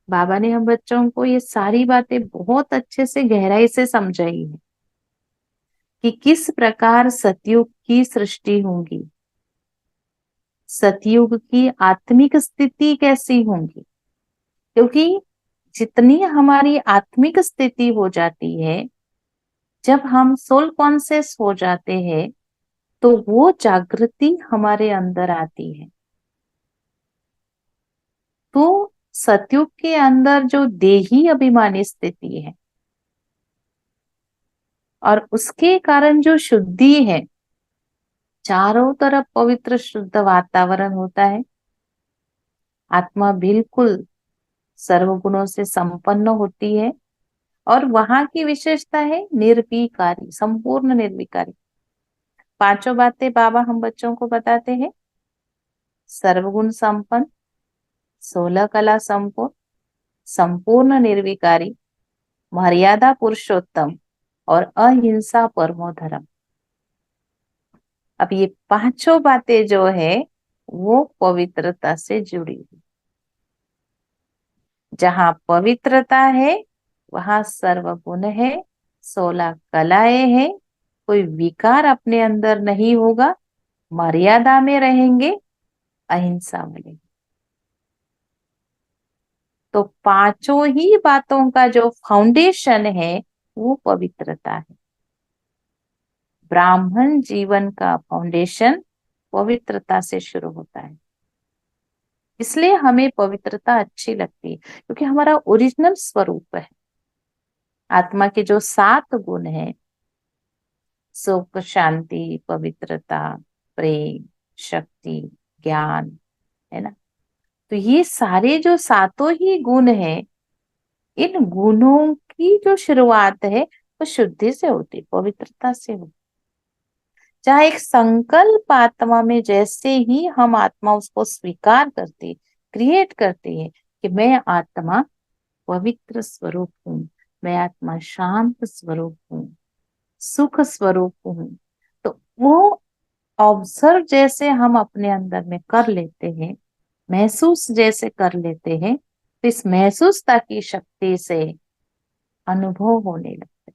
बाबा ने हम बच्चों को ये सारी बातें बहुत अच्छे से गहराई से समझाई है कि किस प्रकार सतयुग की सृष्टि होगी, सतयुग की आत्मिक स्थिति कैसी होगी। क्योंकि जितनी हमारी आत्मिक स्थिति हो जाती है, जब हम सोल कॉन्शियस हो जाते हैं, तो वो जागृति हमारे अंदर आती है। तो सतयुग के अंदर जो देही अभिमानी स्थिति है और उसके कारण जो शुद्धि है, चारों तरफ पवित्र शुद्ध वातावरण होता है, आत्मा बिल्कुल सर्वगुणों से संपन्न होती है। और वहां की विशेषता है निर्विकारी, संपूर्ण निर्विकारी। पांचों बातें बाबा हम बच्चों को बताते हैं: सर्वगुण संपन्न, 16 कला संपूर्ण, संपूर्ण निर्विकारी, मर्यादा पुरुषोत्तम और अहिंसा परमो धर्म। अब ये पांचों बातें जो है वो पवित्रता से जुड़ी हुई। जहां पवित्रता है वहां सर्वगुण है, 16 कलाएं हैं, कोई विकार अपने अंदर नहीं होगा, मर्यादा में रहेंगे, अहिंसा मिलेगी। तो पांचों ही बातों का जो फाउंडेशन है वो पवित्रता है। ब्राह्मण जीवन का फाउंडेशन पवित्रता से शुरू होता है। इसलिए हमें पवित्रता अच्छी लगती है, क्योंकि हमारा ओरिजिनल स्वरूप है। आत्मा के जो 7 गुण हैं, सुख शांति पवित्रता प्रेम शक्ति ज्ञान, है ना, तो ये सारे जो सातों ही गुण हैं, इन गुणों की जो शुरुआत है वो शुद्धि से होती, पवित्रता से होती। चाहे एक संकल्प आत्मा में जैसे ही हम आत्मा उसको स्वीकार करती, क्रिएट करती है कि मैं आत्मा पवित्र स्वरूप हूँ, मैं आत्मा शांत स्वरूप हूँ, सुख स्वरूप हूँ, तो वो ऑब्जर्व जैसे हम अपने अंदर में कर लेते हैं, महसूस जैसे कर लेते हैं, तो इस महसूसता की शक्ति से अनुभव होने लगता है।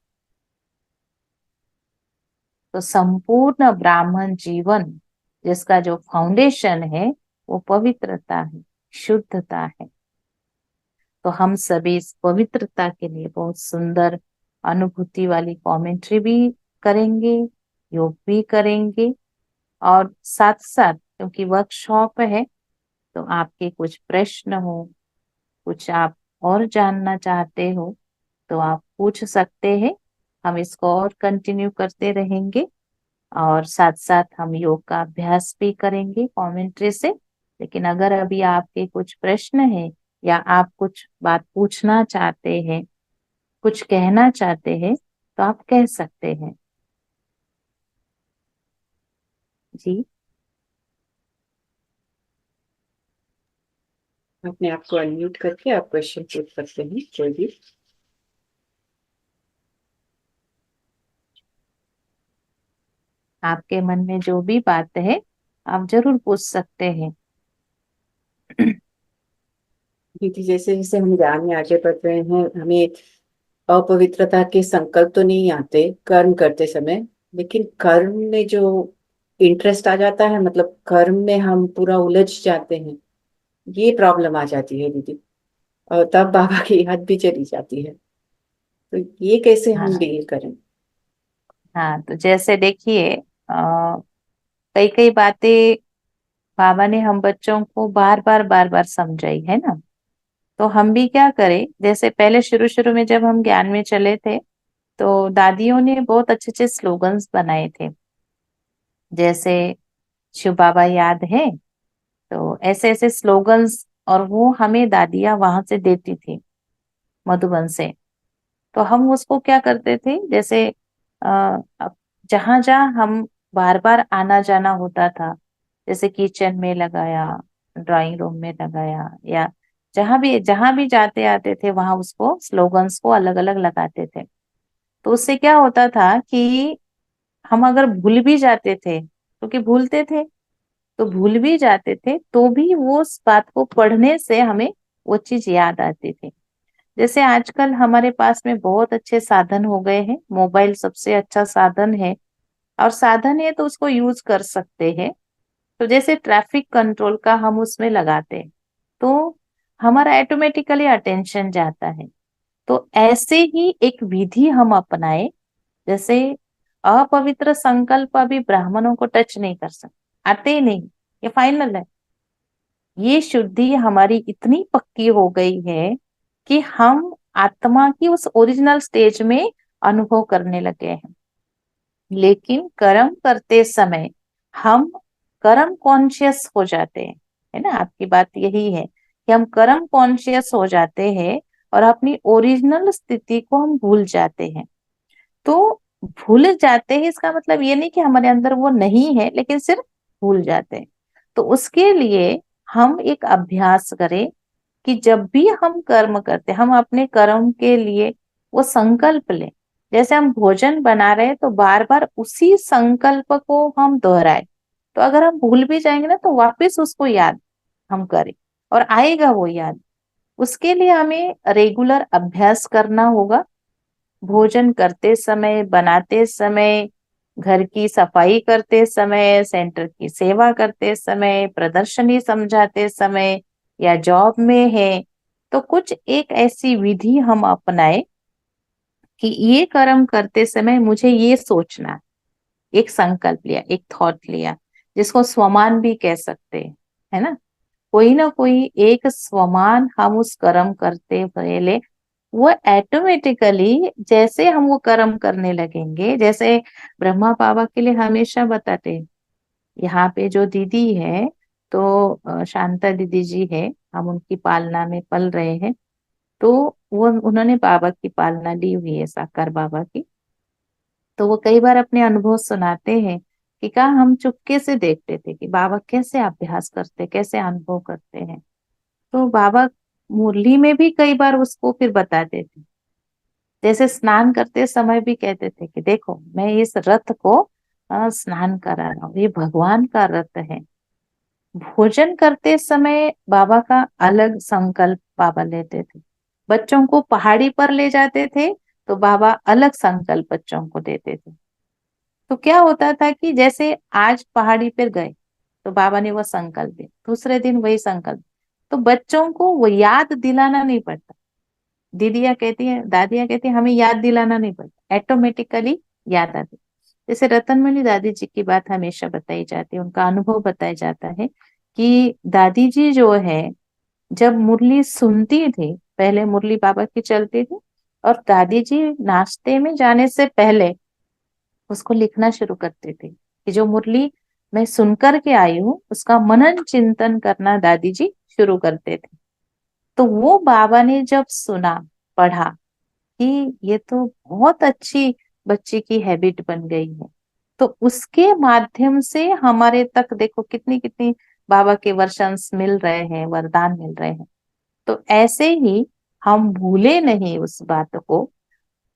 तो संपूर्ण ब्राह्मण जीवन जिसका जो फाउंडेशन है वो पवित्रता है, शुद्धता है। तो हम सभी इस पवित्रता के लिए बहुत सुंदर अनुभूति वाली कमेंट्री भी करेंगे, योग भी करेंगे, और साथ साथ क्योंकि वर्कशॉप है तो आपके कुछ प्रश्न हो, कुछ आप और जानना चाहते हो तो आप पूछ सकते हैं। हम इसको और कंटिन्यू करते रहेंगे और साथ साथ हम योग का अभ्यास भी करेंगे कमेंट्री से। लेकिन अगर अभी आपके कुछ प्रश्न हैं या आप कुछ बात पूछना चाहते हैं, कुछ कहना चाहते हैं, तो आप कह सकते हैं। जी, अपने आप को अनम्यूट करके आप क्वेश्चन पूछ सकते हैं कोई भी। आपके मन में जो भी बात है आप जरूर पूछ सकते हैं। क्योंकि जैसे जैसे हम ज्ञान में आगे बढ़ रहे हैं, हमें अपवित्रता के संकल्प तो नहीं आते कर्म करते समय, लेकिन कर्म में जो इंटरेस्ट आ जाता है, मतलब कर्म में हम पूरा उलझ जाते हैं, ये प्रॉब्लम आ जाती है दीदी। और तब बाबा की याद भी चली जाती है। तो ये कैसे हम हाँ डील करें? हाँ, तो जैसे देखिए, कई कई बातें बाबा ने हम बच्चों को बार बार समझाई है ना। तो हम भी क्या करें, जैसे पहले शुरू शुरू में जब हम ज्ञान में चले थे तो दादियों ने बहुत अच्छे अच्छे स्लोगन्स बनाए थे। जैसे शिव बाबा याद है, तो ऐसे ऐसे स्लोगन्स, और वो हमें दादियां वहां से देती थी, मधुबन से। तो हम उसको क्या करते थे, जैसे जहां जहां हम बार बार आना जाना होता था, जैसे किचन में लगाया, ड्राइंग रूम में लगाया, या जहां भी जाते आते थे वहां उसको स्लोगन्स को अलग अलग लगाते थे। तो उससे क्या होता था कि हम अगर भूल भी जाते थे, क्योंकि भूलते थे, तो भूल भी जाते थे तो भी वो उस बात को पढ़ने से हमें वो चीज याद आती थी। जैसे आजकल हमारे पास में बहुत अच्छे साधन हो गए हैं, मोबाइल सबसे अच्छा साधन है, और साधन है तो उसको यूज कर सकते हैं। तो जैसे ट्रैफिक कंट्रोल का हम उसमें लगाते हैं, तो हमारा ऑटोमेटिकली अटेंशन जाता है। तो ऐसे ही एक विधि हम अपनाए, जैसे अपवित्र संकल्प अभी ब्राह्मणों को टच नहीं कर सकते, आते ही नहीं, ये फाइनल है। ये शुद्धि हमारी इतनी पक्की हो गई है कि हम आत्मा की उस ओरिजिनल स्टेज में अनुभव करने लगे हैं। लेकिन कर्म करते समय हम कर्म कॉन्शियस हो जाते हैं, है ना। आपकी बात यही है कि हम कर्म कॉन्शियस हो जाते हैं और अपनी ओरिजिनल स्थिति को हम भूल जाते हैं। तो भूल जाते हैं इसका मतलब ये नहीं कि हमारे अंदर वो नहीं है, लेकिन सिर्फ भूल जाते हैं। तो उसके लिए हम एक अभ्यास करें कि जब भी हम कर्म करते हम अपने कर्म के लिए वो संकल्प लें। जैसे हम भोजन बना रहे हैं तो बार बार उसी संकल्प को हम दोहराए। तो अगर हम भूल भी जाएंगे ना तो वापस उसको याद हम करें, और आएगा वो याद। उसके लिए हमें रेगुलर अभ्यास करना होगा। भोजन करते समय, बनाते समय, घर की सफाई करते समय, सेंटर की सेवा करते समय, प्रदर्शनी समझाते समय, या जॉब में है, तो कुछ एक ऐसी विधि हम अपनाए कि ये कर्म करते समय मुझे ये सोचना है। एक संकल्प लिया, एक थॉट लिया, जिसको स्वमान भी कह सकते हैं, है ना। कोई ना कोई एक स्वमान हम उस कर्म करते पहले, वो ऑटोमेटिकली जैसे हम वो कर्म करने लगेंगे, जैसे ब्रह्मा बाबा के लिए हमेशा बताते हैं, यहाँ पे जो दीदी है, तो शांता दीदी जी है, हम उनकी पालना में पल रहे हैं। तो वो उन्होंने बाबा की पालना ली हुई है, साकार बाबा की। तो वो कई बार अपने अनुभव सुनाते हैं कि कहा हम चुपके से देखते थे कि बाबा कैसे अभ्यास करते, कैसे अनुभव करते हैं। तो बाबा मुरली में भी कई बार उसको फिर बताते थे। जैसे स्नान करते समय भी कहते थे कि देखो मैं इस रथ को स्नान करा रहा हूँ, ये भगवान का रथ है। भोजन करते समय बाबा का अलग संकल्प बाबा लेते थे। बच्चों को पहाड़ी पर ले जाते थे तो बाबा अलग संकल्प बच्चों को देते थे। तो क्या होता था कि जैसे आज पहाड़ी पर गए तो बाबा ने वो संकल्प दिया, दूसरे दिन वही संकल्प। तो बच्चों को वो याद दिलाना नहीं पड़ता। दीदियाँ कहती है, दादियाँ कहती है, हमें याद दिलाना नहीं पड़ता, ऑटोमेटिकली याद आती। जैसे रतनमणि दादी जी की बात हमेशा बताई जाती है, उनका अनुभव बताया जाता है कि दादी जी जो है, जब मुरली सुनती थी, पहले मुरली बाबा की चलती थी, और दादी जी नाश्ते में जाने से पहले उसको लिखना शुरू करते थे कि जो मुरली मैं सुनकर के आई हूँ उसका मनन चिंतन करना दादी जी शुरू करते थे। तो वो बाबा ने जब सुना, पढ़ा कि ये तो बहुत अच्छी बच्चे की हैबिट बन गई है, तो उसके माध्यम से हमारे तक देखो कितनी कितनी बाबा के वर्शंस मिल रहे हैं, वरदान मिल रहे हैं। तो ऐसे ही हम भूले नहीं उस बात को,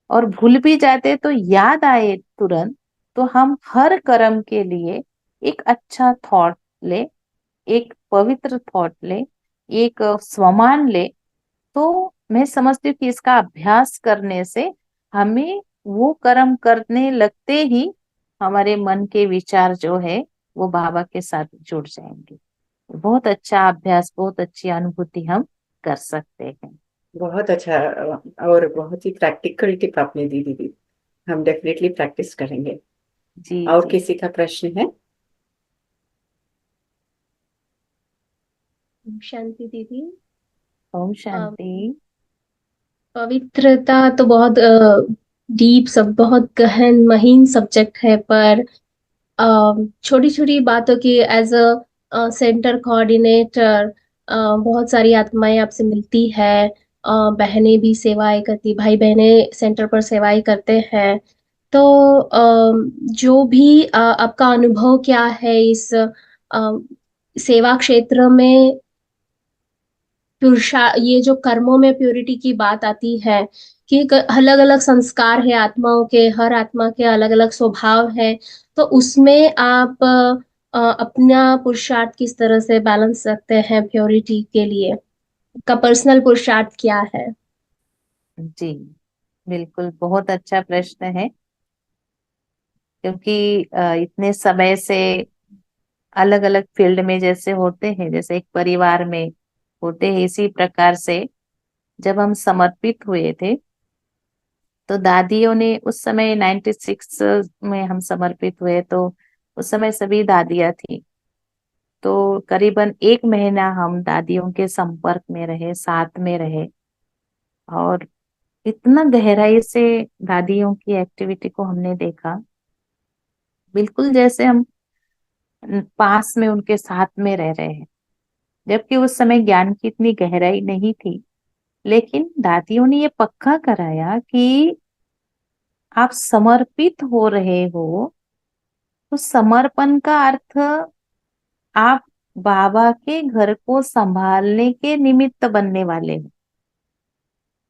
और भूल भी जाते तो याद आए तुरंत, तो हम हर कर्म के लिए एक अच्छा थॉट ले, एक पवित्र थॉट ले, एक स्वमान ले। तो मैं समझती हूँ कि इसका अभ्यास करने से हमें वो कर्म करने लगते ही हमारे मन के विचार जो है वो बाबा के साथ जुड़ जाएंगे। बहुत अच्छा अभ्यास, बहुत अच्छी अनुभूति हम कर सकते हैं। बहुत अच्छा और बहुत ही प्रैक्टिकल टिप आपने दी दीदी। हम डेफिनेटली प्रैक्टिस करेंगे। जी और जी। किसी का प्रश्न है? शांति दीदी। ओम अ, शांति। पवित्रता तो बहुत डीप सब, बहुत गहन महीन सब्जेक्ट है, पर छोटी छोटी बातों की एज अ सेंटर कोऑर्डिनेटर बहुत सारी आत्माएं आपसे मिलती है। बहनें भी सेवाएं करती, भाई बहने सेंटर पर सेवाएं करते हैं। तो जो भी आपका अनुभव क्या है इस सेवा क्षेत्र में, पुरुषा ये जो कर्मों में प्योरिटी की बात आती है कि अलग अलग संस्कार है आत्माओं के, हर आत्मा के अलग अलग स्वभाव है। तो उसमें आप अपना पुरुषार्थ किस तरह से बैलेंस रखते हैं प्योरिटी के लिए? का पर्सनल पुरुषार्थ क्या है? जी बिल्कुल, बहुत अच्छा प्रश्न है। क्योंकि इतने समय से अलग अलग फील्ड में जैसे होते हैं, जैसे एक परिवार में होते हैं, इसी प्रकार से जब हम समर्पित हुए थे तो दादियों ने उस समय 96 में हम समर्पित हुए, तो उस समय सभी दादियां थी। तो करीबन 1 महीना हम दादियों के संपर्क में रहे, साथ में रहे, और इतना गहराई से दादियों की एक्टिविटी को हमने देखा, बिल्कुल जैसे हम पास में उनके साथ में रह रहे हैं। जबकि उस समय ज्ञान की इतनी गहराई नहीं थी, लेकिन दादियों ने ये पक्का कराया कि आप समर्पित हो रहे हो, तो समर्पण का अर्थ आप बाबा के घर को संभालने के निमित्त बनने वाले हैं।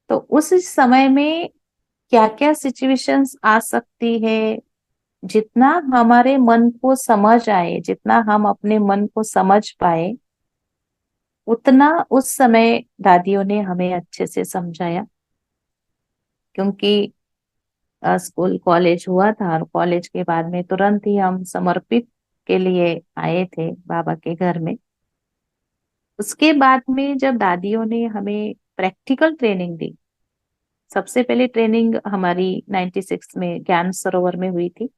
तो उस समय में क्या क्या सिचुएशंस आ सकती है, जितना हमारे मन को समझ आए, जितना हम अपने मन को समझ पाए, उतना उस समय दादियों ने हमें अच्छे से समझाया। क्योंकि स्कूल कॉलेज हुआ था, और कॉलेज के बाद में तुरंत ही हम समर्पित के लिए आए थे बाबा के घर में। उसके बाद में जब दादियों ने हमें प्रैक्टिकल ट्रेनिंग दी, सबसे पहले ट्रेनिंग हमारी 96 में ज्ञान सरोवर में हुई थी,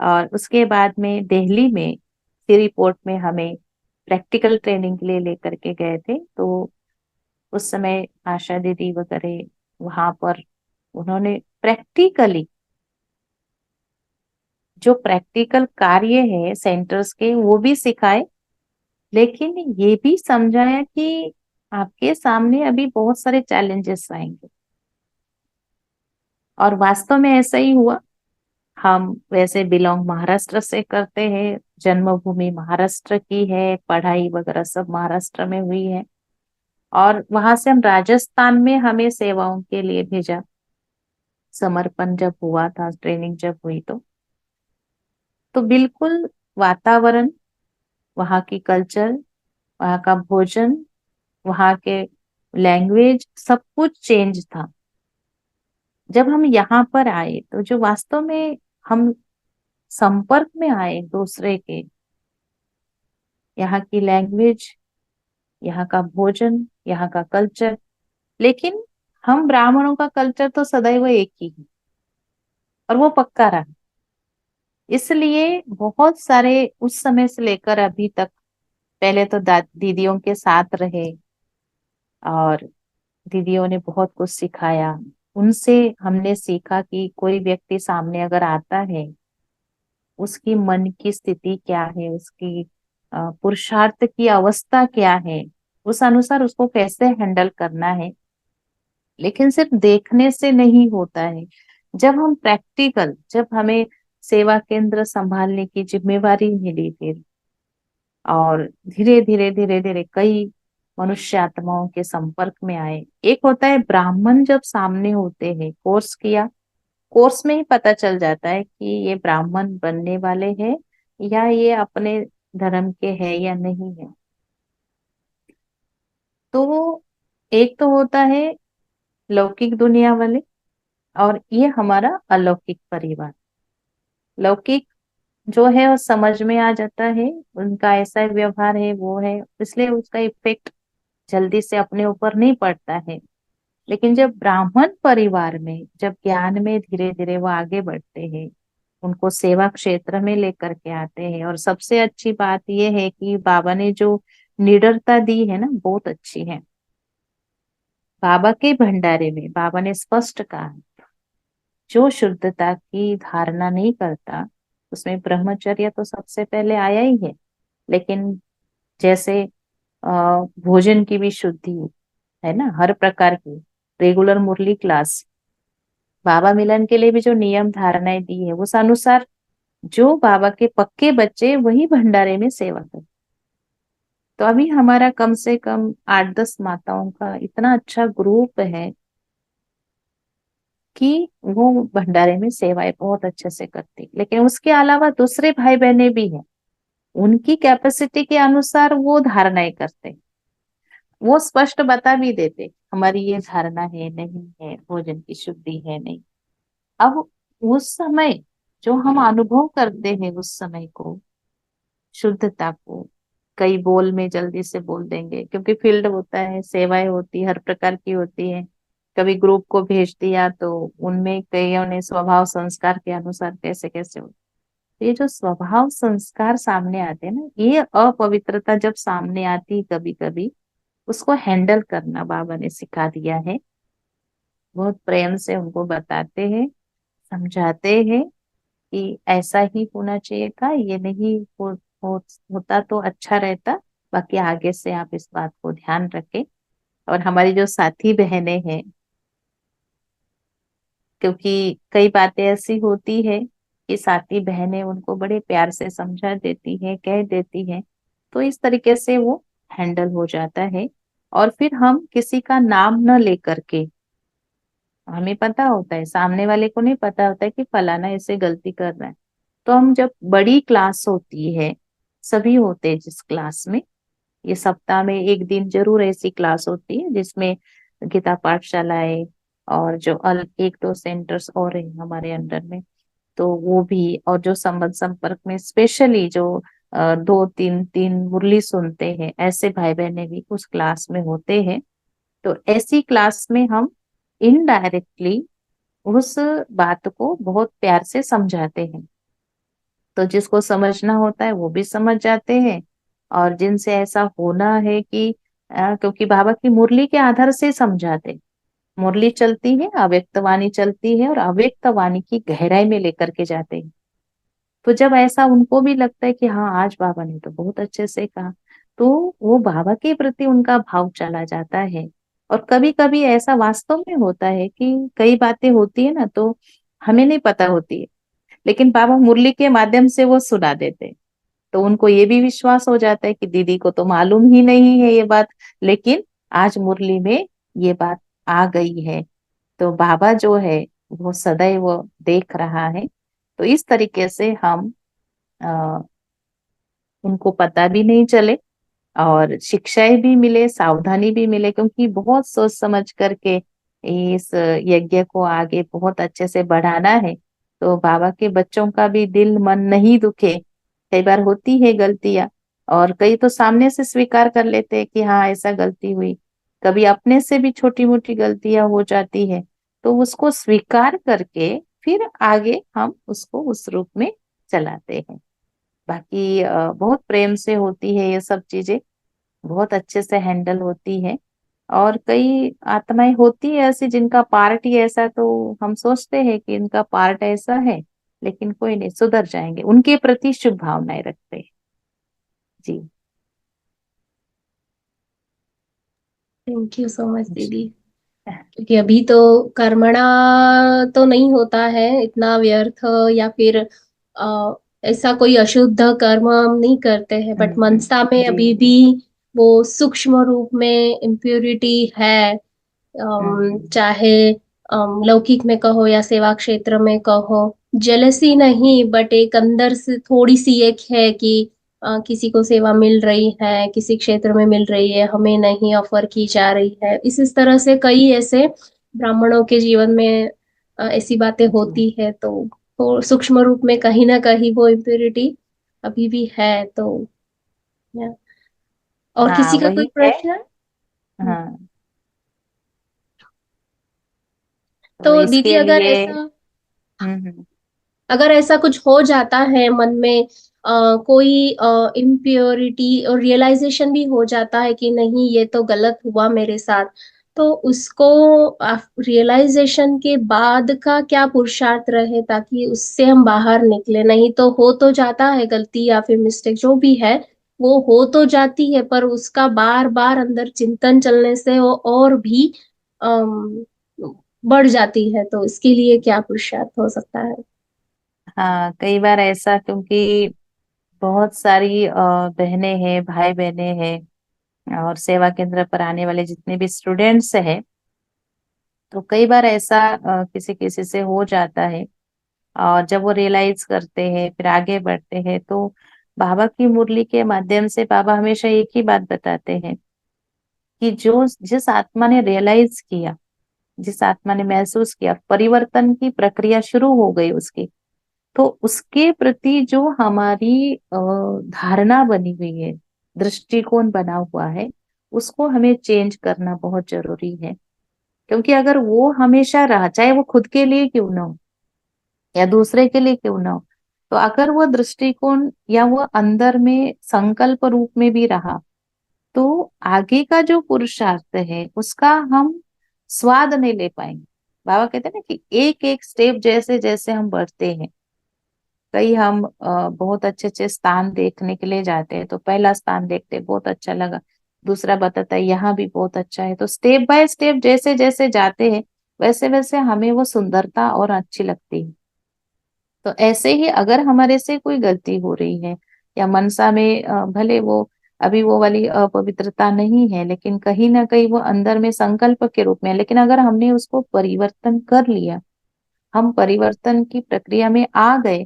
और उसके बाद में दिल्ली में रिपोर्ट में हमें प्रैक्टिकल ट्रेनिंग के लिए लेकर के गए थे। तो उस समय आशा दीदी वगैरह वहां पर उन्होंने प्रैक्टिकली जो प्रैक्टिकल कार्य है सेंटर्स के वो भी सिखाए, लेकिन ये भी समझाया कि आपके सामने अभी बहुत सारे चैलेंजेस आएंगे। और वास्तव में ऐसा ही हुआ। हम वैसे बिलोंग महाराष्ट्र से करते हैं, जन्मभूमि महाराष्ट्र की है, पढ़ाई वगैरह सब महाराष्ट्र में हुई है, और वहां से हम राजस्थान में हमें सेवाओं के लिए भेजा। समर्पण जब हुआ था, ट्रेनिंग जब हुई, तो बिल्कुल वातावरण, वहाँ की कल्चर, वहाँ का भोजन, वहाँ के लैंग्वेज, सब कुछ चेंज था। जब हम यहाँ पर आए तो जो वास्तव में हम संपर्क में आए दूसरे के, यहाँ की लैंग्वेज, यहाँ का भोजन, यहाँ का कल्चर, लेकिन हम ब्राह्मणों का कल्चर तो सदैव एक ही है, और वो पक्का रहा। इसलिए बहुत सारे उस समय से लेकर अभी तक, पहले तो दीदियों के साथ रहे, और दीदियों ने बहुत कुछ सिखाया। उनसे हमने सीखा कि कोई व्यक्ति सामने अगर आता है, उसकी मन की स्थिति क्या है, उसकी पुरुषार्थ की अवस्था क्या है, उस अनुसार उसको कैसे हैंडल करना है। लेकिन सिर्फ देखने से नहीं होता है। जब हमें सेवा केंद्र संभालने की जिम्मेवारी मिली फिर, और धीरे धीरे कई मनुष्य आत्माओं के संपर्क में आए। एक होता है ब्राह्मण, जब सामने होते हैं, कोर्स किया, कोर्स में ही पता चल जाता है कि ये ब्राह्मण बनने वाले हैं या ये अपने धर्म के हैं या नहीं है। तो एक तो होता है लौकिक दुनिया वाले, और ये हमारा अलौकिक परिवार। लौकिक जो है वो समझ में आ जाता है, उनका ऐसा व्यवहार है, वो है, इसलिए उसका इफेक्ट जल्दी से अपने ऊपर नहीं पड़ता है। लेकिन जब ब्राह्मण परिवार में, जब ज्ञान में धीरे धीरे वो आगे बढ़ते हैं, उनको सेवा क्षेत्र में लेकर के आते हैं। और सबसे अच्छी बात यह है कि बाबा ने जो निडरता दी है ना, बहुत अच्छी है। बाबा के भंडारे में बाबा ने स्पष्ट कहा, जो शुद्धता की धारणा नहीं करता उसमें ब्रह्मचर्य तो सबसे पहले आया ही है। लेकिन जैसे भोजन की भी शुद्धि है ना, हर प्रकार की रेगुलर मुरली क्लास, बाबा मिलन के लिए भी जो नियम धारणाएं दी है उस अनुसार जो बाबा के पक्के बच्चे वही भंडारे में सेवा करते। तो अभी हमारा कम से कम 8-10 माताओं का इतना अच्छा ग्रुप है कि वो भंडारे में सेवाएं बहुत अच्छे से करती। लेकिन उसके अलावा दूसरे भाई बहने भी हैं, उनकी कैपेसिटी के अनुसार वो धारणाएं करते, वो स्पष्ट बता भी देते हमारी ये धारणा है, नहीं है, भोजन की शुद्धि है नहीं। अब उस समय जो हम अनुभव करते हैं उस समय को, शुद्धता को, कई बोल में जल्दी से बोल देंगे क्योंकि फील्ड होता है, सेवाएं होती हर प्रकार की होती है। कभी ग्रुप को भेज दिया तो उनमें कईयों ने स्वभाव संस्कार के अनुसार कैसे कैसे हो। ये जो स्वभाव संस्कार सामने आते हैं ना, ये अपवित्रता जब सामने आती कभी कभी, उसको हैंडल करना बाबा ने सिखा दिया है। बहुत प्रेम से उनको बताते हैं, समझाते हैं कि ऐसा ही होना चाहिए था, ये नहीं हो, होता तो अच्छा रहता। बाकी आगे से आप इस बात को ध्यान रखें। और हमारी जो साथी बहनें हैं, क्योंकि कई बातें ऐसी होती है कि साथी बहनें उनको बड़े प्यार से समझा देती हैं, कह देती हैं, तो इस तरीके से वो हैंडल हो जाता है। और फिर हम किसी का नाम न लेकर के, हमें पता होता है, सामने वाले को नहीं पता होता है कि फलाना ऐसे गलती कर रहा है। तो हम जब बड़ी क्लास होती है, सभी होते हैं जिस क्लास में, ये सप्ताह में एक दिन जरूर ऐसी क्लास होती है जिसमें गीता पाठशालाएं और जो एक दो सेंटर्स और हैं हमारे अंडर में, तो वो भी, और जो संबंध संपर्क में स्पेशली जो 2-3 मुरली सुनते हैं ऐसे भाई बहने भी उस क्लास में होते हैं। तो ऐसी क्लास में हम इनडायरेक्टली उस बात को बहुत प्यार से समझाते हैं। तो जिसको समझना होता है वो भी समझ जाते हैं। और जिनसे ऐसा होना है कि क्योंकि बाबा की मुरली के आधार से समझाते, मुरली चलती है, अव्यक्त वाणी चलती है, और अव्यक्त वाणी की गहराई में लेकर के जाते हैं। तो जब ऐसा उनको भी लगता है कि हाँ आज बाबा ने तो बहुत अच्छे से कहा, तो वो बाबा के प्रति उनका भाव चला जाता है। और कभी कभी ऐसा वास्तव में होता है कि कई बातें होती है ना, तो हमें नहीं पता होती है, लेकिन बाबा मुरली के माध्यम से वो सुना देते, तो उनको ये भी विश्वास हो जाता है कि दीदी को तो मालूम ही नहीं है ये बात, लेकिन आज मुरली में ये बात आ गई है। तो बाबा जो है वो सदैव वो देख रहा है। तो इस तरीके से हम अ, उनको पता भी नहीं चले और शिक्षाएं भी मिले, सावधानी भी मिले, क्योंकि बहुत सोच समझ करके इस यज्ञ को आगे बहुत अच्छे से बढ़ाना है। तो बाबा के बच्चों का भी दिल मन नहीं दुखे। कई बार होती है गलतियां, और कई तो सामने से स्वीकार कर लेते हैं कि हाँ ऐसा गलती हुई। कभी अपने से भी छोटी मोटी गलतियां हो जाती है, तो उसको स्वीकार करके फिर आगे हम उसको उस रूप में चलाते हैं। बाकी बहुत प्रेम से होती है ये सब चीजें, बहुत अच्छे से हैंडल होती है। और कई आत्माएं होती है ऐसी जिनका पार्ट ही ऐसा, तो हम सोचते हैं कि इनका पार्ट ऐसा है, लेकिन कोई नहीं, सुधर जाएंगे, उनके प्रति शुभ भावनाएं रखते हैं। जी। थैंक यू सो मच दीदी। क्योंकि अभी तो कर्मणा तो नहीं होता है इतना व्यर्थ, या फिर ऐसा कोई अशुद्ध कर्म हम नहीं करते हैं, बट मनसा में जी। अभी भी वो सूक्ष्म रूप में इम्प्योरिटी है। चाहे लौकिक में कहो या सेवा क्षेत्र में कहो, जेलसी नहीं, बट एक अंदर से थोड़ी सी एक है कि किसी को सेवा मिल रही है, किसी क्षेत्र में मिल रही है, हमें नहीं ऑफर की जा रही है। इस तरह से कई ऐसे ब्राह्मणों के जीवन में ऐसी बातें जी। होती है। तो सूक्ष्म रूप में कहीं ना कहीं वो इम्प्योरिटी अभी भी है। तो या- और हाँ किसी का कोई वही है। प्रश्न? हाँ, तो तो दीदी इसके अगर लिए ऐसा, हम्म। अगर ऐसा कुछ हो जाता है मन में, कोई इम्प्योरिटी और रियलाइजेशन भी हो जाता है कि नहीं ये तो गलत हुआ मेरे साथ, तो उसको रियलाइजेशन के बाद का क्या पुरुषार्थ रहे ताकि उससे हम बाहर निकले। नहीं तो हो तो जाता है गलती या फिर मिस्टेक जो भी है, वो हो तो जाती है, पर उसका बार बार अंदर चिंतन चलने से वो और भी अम, बढ़ जाती है। तो इसके लिए क्या पुरुषार्थ हो सकता है? हाँ, कई बार ऐसा, क्योंकि बहुत सारी बहनें हैं, भाई बहनें हैं, और सेवा केंद्र पर आने वाले जितने भी स्टूडेंट्स हैं, तो कई बार ऐसा किसी किसी से हो जाता है। और जब वो रियलाइज करते हैं, फिर आगे बढ़ते हैं, तो बाबा की मुरली के माध्यम से बाबा हमेशा एक ही बात बताते हैं कि जो जिस आत्मा ने रियलाइज किया, जिस आत्मा ने महसूस किया, परिवर्तन की प्रक्रिया शुरू हो गई उसकी, तो उसके प्रति जो हमारी धारणा बनी हुई है, दृष्टिकोण बना हुआ है, उसको हमें चेंज करना बहुत जरूरी है। क्योंकि अगर वो हमेशा रहा, चाहे वो खुद के लिए क्यों ना हो या दूसरे के लिए क्यों ना हो, तो अगर वो दृष्टिकोण या वो अंदर में संकल्प रूप में भी रहा, तो आगे का जो पुरुषार्थ है उसका हम स्वाद नहीं ले पाएंगे। बाबा कहते हैं ना कि एक एक स्टेप जैसे जैसे हम बढ़ते हैं, कई हम बहुत अच्छे अच्छे स्थान देखने के लिए जाते हैं, तो पहला स्थान देखते हैं, बहुत अच्छा लगा, दूसरा बताता है यहाँ भी बहुत अच्छा है, तो स्टेप बाय स्टेप जैसे जैसे जाते हैं, वैसे वैसे हमें वो सुंदरता और अच्छी लगती है। तो ऐसे ही अगर हमारे से कोई गलती हो रही है, या मनसा में भले वो अभी वो वाली अपवित्रता नहीं है, लेकिन कहीं ना कहीं वो अंदर में संकल्प के रूप में है, लेकिन अगर हमने उसको परिवर्तन कर लिया, हम परिवर्तन की प्रक्रिया में आ गए,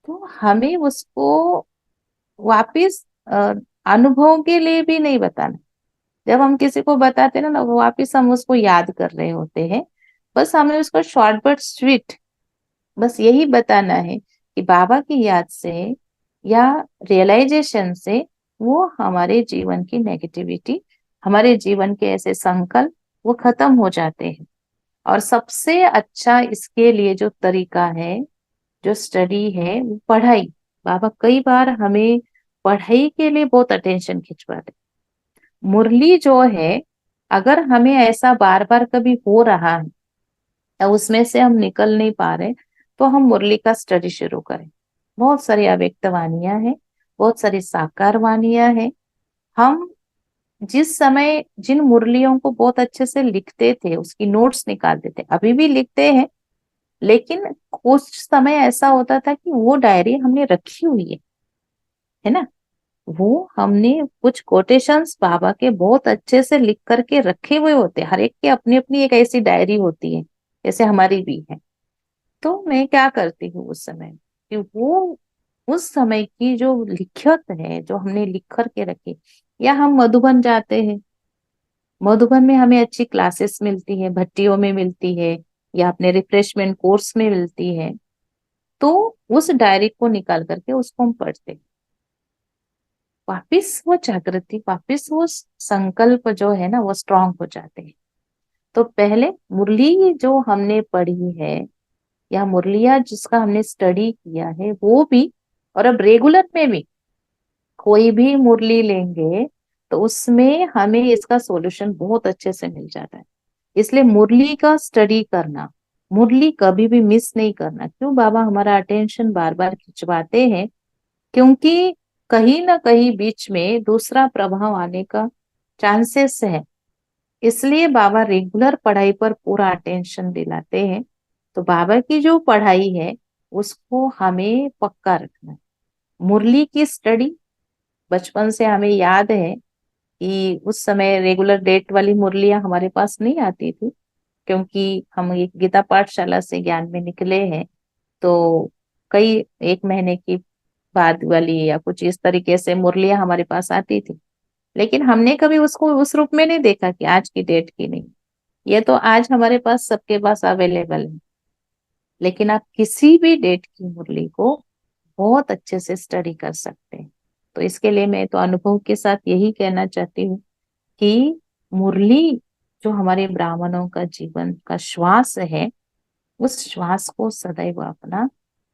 तो हमें उसको वापिस अनुभव के लिए भी नहीं बताना। जब हम किसी को बताते ना, वो वापिस हम उसको याद कर रहे होते हैं। बस हमें उसको शॉर्ट बट स्वीट बस यही बताना है कि बाबा की याद से या रियलाइजेशन से वो हमारे जीवन की नेगेटिविटी, हमारे जीवन के ऐसे संकल्प, वो खत्म हो जाते हैं। और सबसे अच्छा इसके लिए जो तरीका है, जो स्टडी है, वो पढ़ाई। बाबा कई बार हमें पढ़ाई के लिए बहुत अटेंशन खिंचवाते। मुरली जो है, अगर हमें ऐसा बार बार कभी हो रहा है या उसमें से हम निकल नहीं पा रहे, तो हम मुरली का स्टडी शुरू करें। बहुत सारी अव्यक्त वाणियां हैं, बहुत सारी साकार वाणियां हैं। हम जिस समय जिन मुरलियों को बहुत अच्छे से लिखते थे, उसकी नोट्स निकालते थे, अभी भी लिखते हैं, लेकिन कुछ समय ऐसा होता था कि वो डायरी हमने रखी हुई है ना, वो हमने कुछ कोटेशंस बाबा के बहुत अच्छे से लिख करके रखे हुए होते हैं। हर एक की अपनी अपनी एक ऐसी डायरी होती है, जैसे हमारी भी है। तो मैं क्या करती हूँ उस समय, कि वो उस समय की जो लिखत है, जो हमने लिख करके रखी, या हम मधुबन जाते हैं, मधुबन में हमें अच्छी क्लासेस मिलती है, भट्टियों में मिलती है, या अपने रिफ्रेशमेंट कोर्स में मिलती है, तो उस डायरी को निकाल करके उसको हम पढ़ते हैं। वापिस वो जागृति, वापिस वो संकल्प जो है ना, वो स्ट्रांग हो जाते हैं। तो पहले मुरली जो हमने पढ़ी है, या मुरलिया जिसका हमने स्टडी किया है, वो भी, और अब रेगुलर में भी कोई भी मुरली लेंगे, तो उसमें हमें इसका सॉल्यूशन बहुत अच्छे से मिल जाता है। इसलिए मुरली का स्टडी करना, मुरली कभी भी मिस नहीं करना। क्यों बाबा हमारा अटेंशन बार बार खिंचवाते हैं? क्योंकि कहीं ना कहीं बीच में दूसरा प्रभाव आने का चांसेस है। इसलिए बाबा रेगुलर पढ़ाई पर पूरा अटेंशन दिलाते हैं। तो बाबा की जो पढ़ाई है, उसको हमें पक्का रखना है। मुरली की स्टडी, बचपन से हमें याद है कि उस समय रेगुलर डेट वाली मुरलियां हमारे पास नहीं आती थी, क्योंकि हम एक गीता पाठशाला से ज्ञान में निकले हैं। तो कई एक महीने की बाद वाली या कुछ इस तरीके से मुरलियां हमारे पास आती थी, लेकिन हमने कभी उसको उस रूप में नहीं देखा कि आज की डेट की नहीं। ये तो आज हमारे पास सबके पास अवेलेबल है, लेकिन आप किसी भी डेट की मुरली को बहुत अच्छे से स्टडी कर सकते हैं। तो इसके लिए मैं तो अनुभव के साथ यही कहना चाहती हूँ कि मुरली जो हमारे ब्राह्मणों का जीवन का श्वास है, उस श्वास को सदैव अपना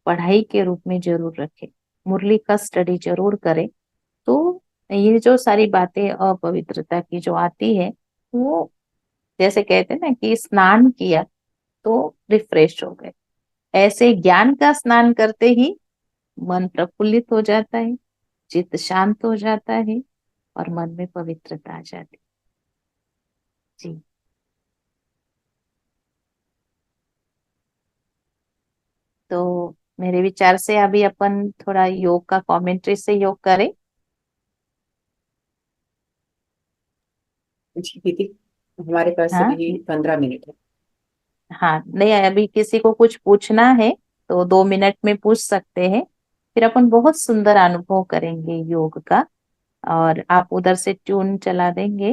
पढ़ाई के रूप में जरूर रखें, मुरली का स्टडी जरूर करें। तो ये जो सारी बातें अपवित्रता की जो आती है, वो जैसे कहते हैं ना कि स्नान किया तो रिफ्रेश हो गए, ऐसे ज्ञान का स्नान करते ही मन प्रफुल्लित हो जाता है, चित्त शांत हो जाता है और मन में पवित्रता आ जाती है। जी। तो मेरे विचार से अभी अपन थोड़ा योग का कमेंट्री से योग करें। जी दीदी, हमारे पास हाँ। अभी 15 मिनट है। हाँ, नहीं अभी किसी को कुछ पूछना है तो 2 मिनट में पूछ सकते हैं, फिर अपन बहुत सुंदर अनुभव करेंगे योग का। और आप उधर से ट्यून चला देंगे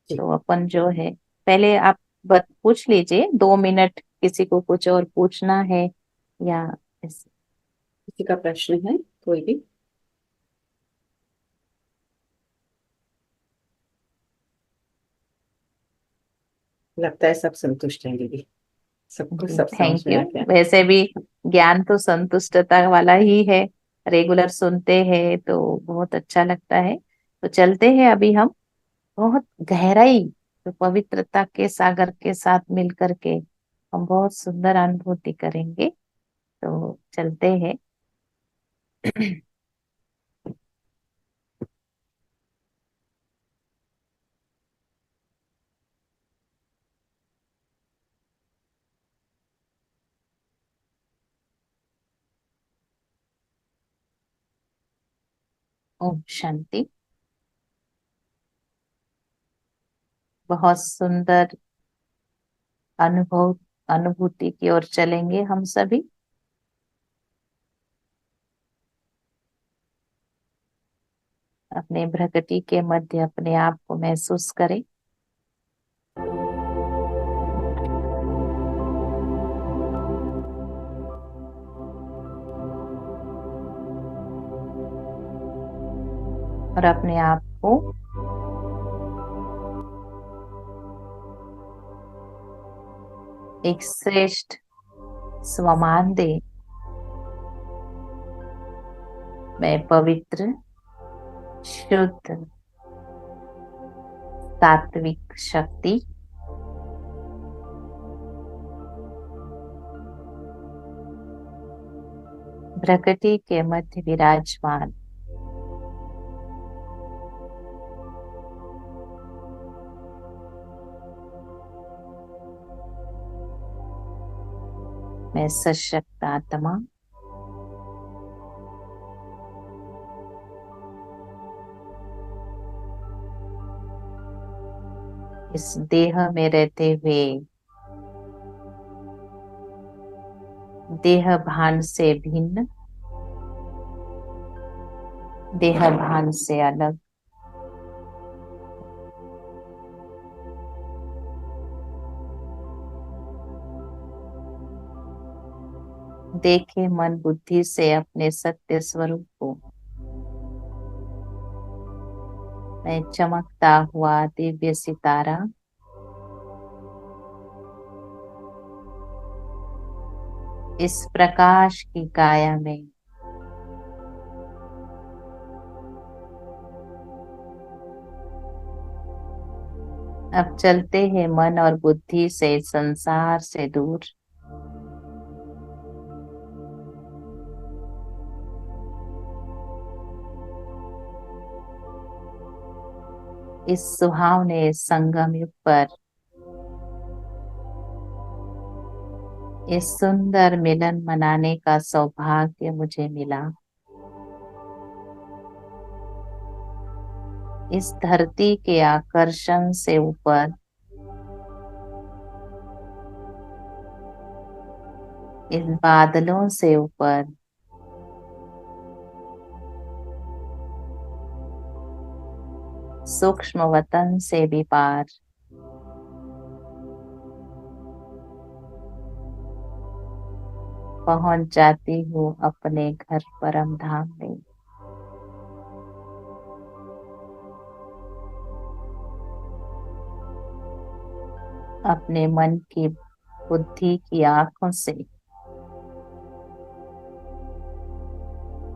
जी, तो अपन जो है, पहले आप पूछ लीजिए 2 मिनट, किसी को कुछ और पूछना है या ऐसे। किसी का प्रश्न है कोई भी? लगता है सब संतुष्ट हैं दीदी, सबको जी सब समझ थैंक में यू। आ गया। वैसे भी ज्ञान तो संतुष्टता वाला ही है, रेगुलर सुनते हैं तो बहुत अच्छा लगता है। तो चलते हैं अभी हम बहुत गहराई, तो पवित्रता के सागर के साथ मिल करके हम बहुत सुंदर अनुभूति करेंगे। तो चलते हैं। ओम शांति। बहुत सुंदर अनुभूति की ओर चलेंगे हम सभी। अपने प्रकृति के मध्य अपने आप को महसूस करें। और अपने आप को एक श्रेष्ठ स्वमान दे। मैं पवित्र, शुद्ध, सात्विक शक्ति प्रकृति के मध्य विराजमान। मैं सशक्त आत्मा इस देह में रहते हुए देह भान से भिन्न, देह भान से अलग, देखे मन बुद्धि से अपने सत्य स्वरूप को। मैं चमकता हुआ दिव्य सितारा इस प्रकाश की काया में अब चलते हैं मन और बुद्धि से संसार से दूर। इस सुहावने संगम युग पर इस सुंदर मिलन मनाने का सौभाग्य मुझे मिला। इस धरती के आकर्षण से ऊपर इन बादलों से ऊपर सूक्ष्म वतन से भी पार पहुंच जाती हूँ अपने घर परम धाम में। अपने मन की बुद्धि की आंखों से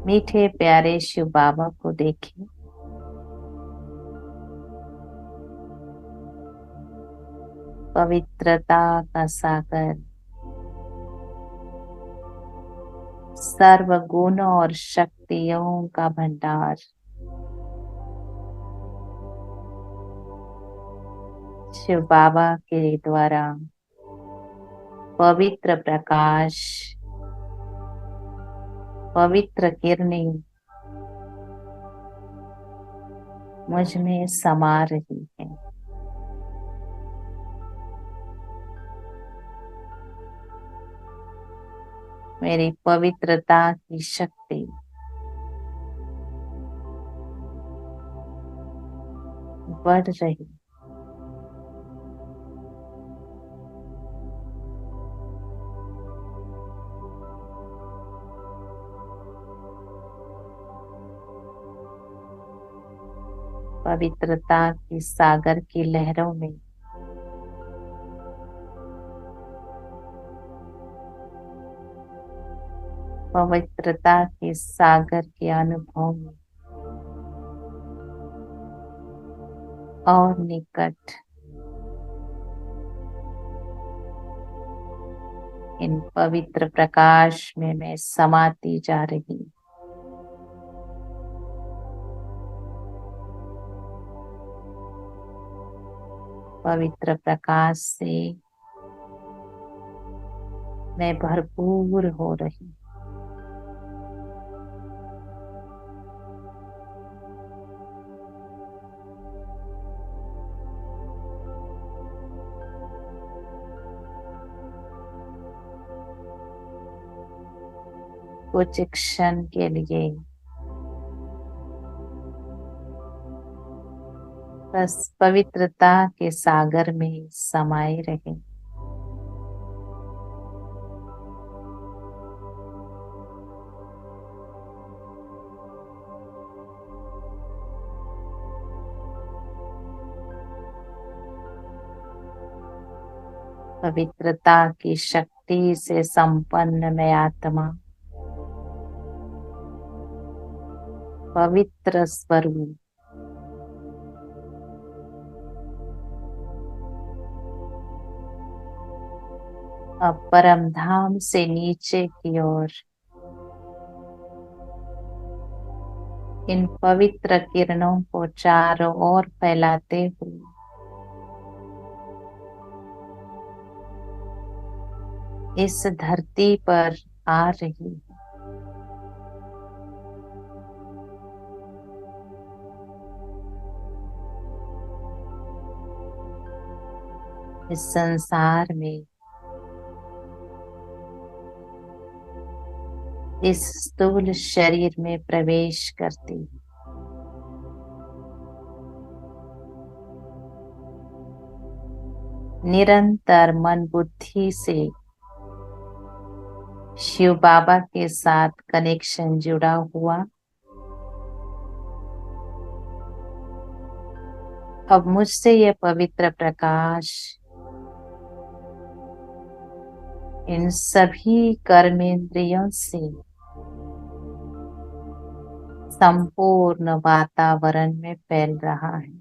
मीठे प्यारे शिव बाबा को देखें। पवित्रता का सागर, सर्व गुणों और शक्तियों का भंडार, शिव बाबा के द्वारा पवित्र प्रकाश, पवित्र किरणें मुझ में समा रही है। मेरी पवित्रता की शक्ति बढ़ रही। पवित्रता की सागर की लहरों में पवित्रता के सागर के अनुभव में और निकट इन पवित्र प्रकाश में मैं समाती जा रही। पवित्र प्रकाश से मैं भरपूर हो रही। कुछ क्षण के लिए बस पवित्रता के सागर में समाये रहे। पवित्रता की शक्ति से संपन्न मैं आत्मा, पवित्र स्वरूप, अब परम धाम से नीचे की ओर इन पवित्र किरणों को चारों ओर फैलाते हुए इस धरती पर आ रही है। इस संसार में, इस स्थूल शरीर में प्रवेश करती निरंतर मन बुद्धि से शिव बाबा के साथ कनेक्शन जुड़ा हुआ, अब मुझसे यह पवित्र प्रकाश इन सभी कर्मेंद्रियों से संपूर्ण वातावरण में फैल रहा है।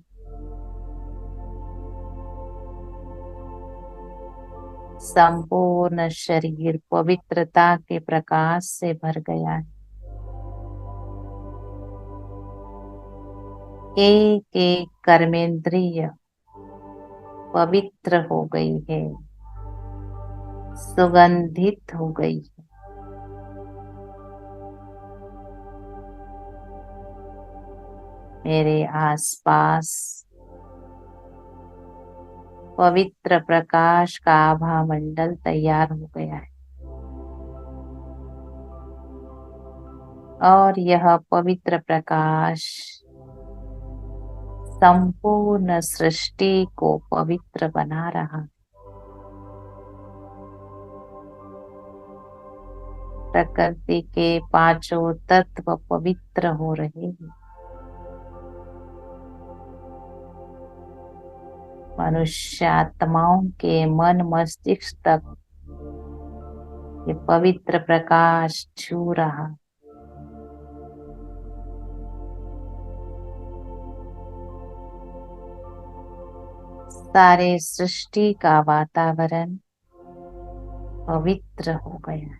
संपूर्ण शरीर पवित्रता के प्रकाश से भर गया है। एक एक कर्मेंद्रिय पवित्र हो गई है, सुगंधित हो गई है। मेरे आसपास पवित्र प्रकाश का आभा मंडल तैयार हो गया है और यह पवित्र प्रकाश संपूर्ण सृष्टि को पवित्र बना रहा है। प्रकृति के पांचों तत्व पवित्र हो रहे हैं। मनुष्य आत्माओं के मन मस्तिष्क तक ये पवित्र प्रकाश छू रहा। सारे सृष्टि का वातावरण पवित्र हो गया।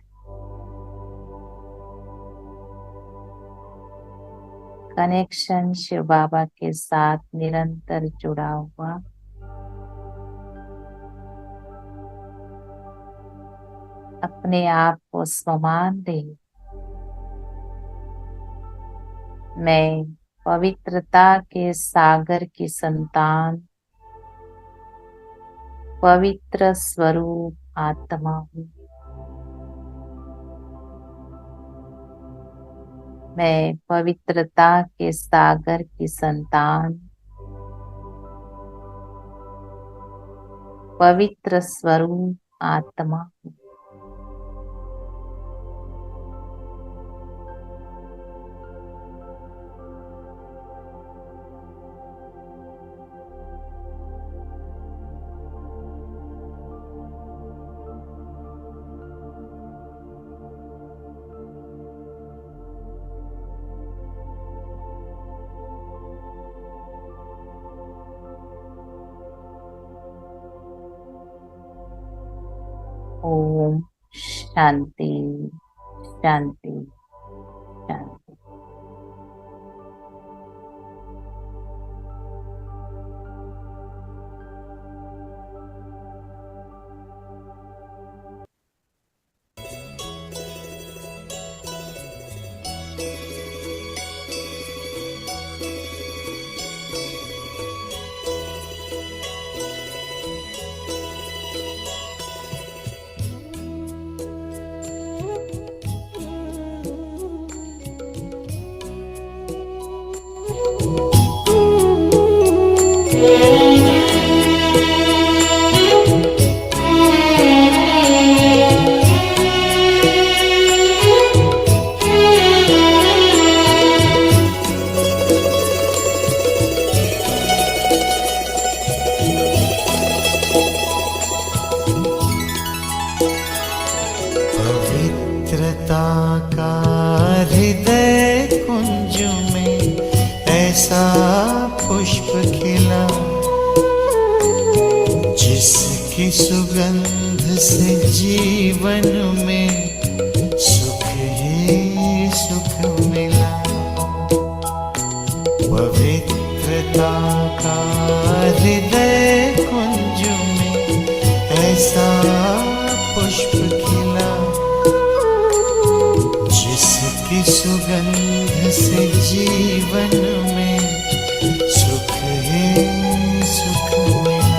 कनेक्शन शिव बाबा के साथ निरंतर जुड़ा हुआ। अपने आप को सम्मान दे। मैं पवित्रता के सागर की संतान, पवित्र स्वरूप आत्मा हूँ। मैं पवित्रता के सागर की संतान, पवित्र स्वरूप आत्मा हूँ। ओम शांति शांति शांति। पवित्रता का हृदय कुंज में ऐसा पुष्प खिला, जिसकी सुगंध से जीवन में सुख ही सुख मिला। पवित्रता का हृदय कुंज में ऐसा पुष्प खिला, जिसकी सुगंध से जीवन में सुख ही सुख मिला।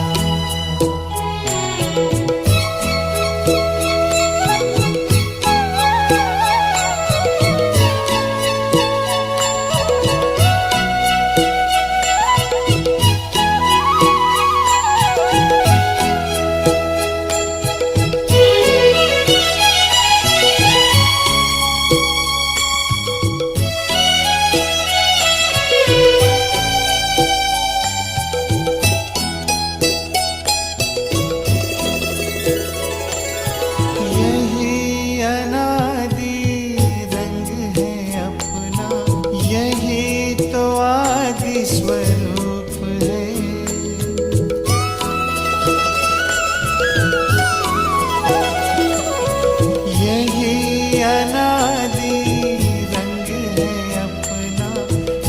यही अनादि रंग है अपना, यही तो आदि स्वरूप है। यही अनादि रंग है अपना,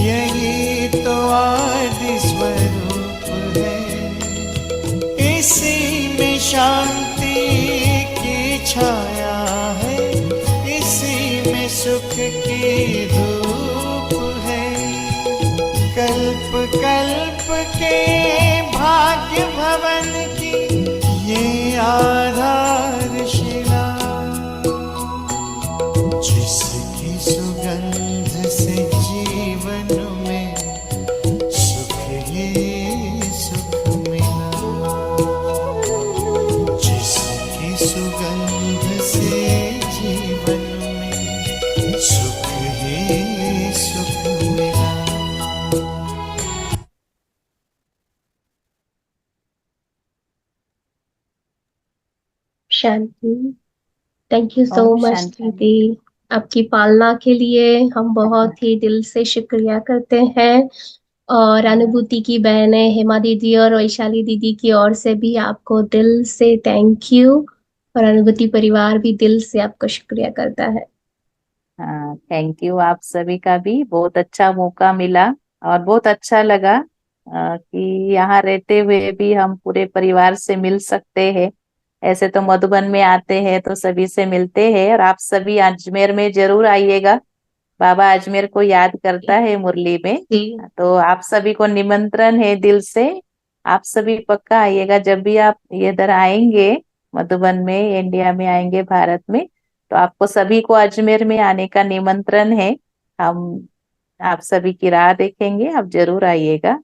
यही तो आदि स्वरूप है। इसी में शांति की छाया है, इसी में सुख की धूप है। कल्प कल्प के भाग्य भवन की ये आधारशिला, जिसकी सुगंध से जीवन में सुख ही सुख मिला। जिसकी सुगंध से जीवन में सुख ही सुख मिला। शांति। Thank you so Om much शांति। दीदी, आपकी पालना के लिए हम बहुत ही दिल से शुक्रिया करते हैं। और अनुभूति की बहनें हेमा दीदी और वैशाली दीदी की ओर से भी आपको दिल से थैंक यू, और अनुभूति परिवार भी दिल से आपको शुक्रिया करता है। हाँ, थैंक यू। आप सभी का भी बहुत अच्छा मौका मिला और बहुत अच्छा लगा कि यहाँ रहते हुए भी हम पूरे परिवार से मिल सकते हैं। ऐसे तो मधुबन में आते हैं तो सभी से मिलते हैं, और आप सभी अजमेर में जरूर आइएगा। बाबा अजमेर को याद करता है मुरली में, जी तो आप सभी को निमंत्रण है दिल से। आप सभी पक्का आइएगा जब भी आप इधर आएंगे, मधुबन में, इंडिया में आएंगे, भारत में, तो आपको सभी को अजमेर में आने का निमंत्रण है। हम आप सभी की राह देखेंगे, आप जरूर आइएगा।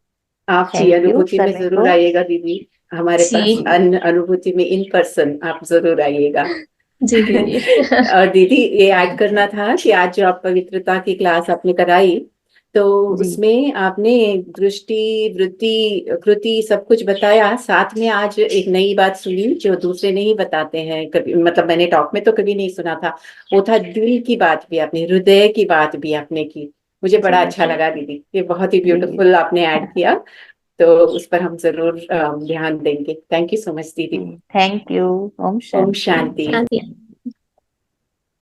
आप जी थैंक यू अनुभूति में सभी जरूर को। आइएगा दीदी, हमारे पास जी अनुभूति में इन पर्सन आप जरूर आइएगा। जी दीदी। और दीदी ये ऐड करना था कि आज जो आप पवित्रता की क्लास आपने कराई, तो जी उसमें आपने दृष्टि, वृत्ति, कृति सब कुछ बताया, साथ में आज एक नई बात सुनी जो दूसरे नहीं बताते हैं कभी, मतलब मैंने टॉक में तो कभी नहीं सुना था। वो था दिल की बात भी आपने, हृदय की बात भी आपने की। मुझे बड़ा जी अच्छा जी लगा दीदी, ये बहुत ही जी। ब्यूटीफुल आपने ऐड किया। तो उस पर हम जरूर ध्यान देंगे। थैंक यू सो मच दीदी। Thank you. ओम ओम शांति। शांति। शांति।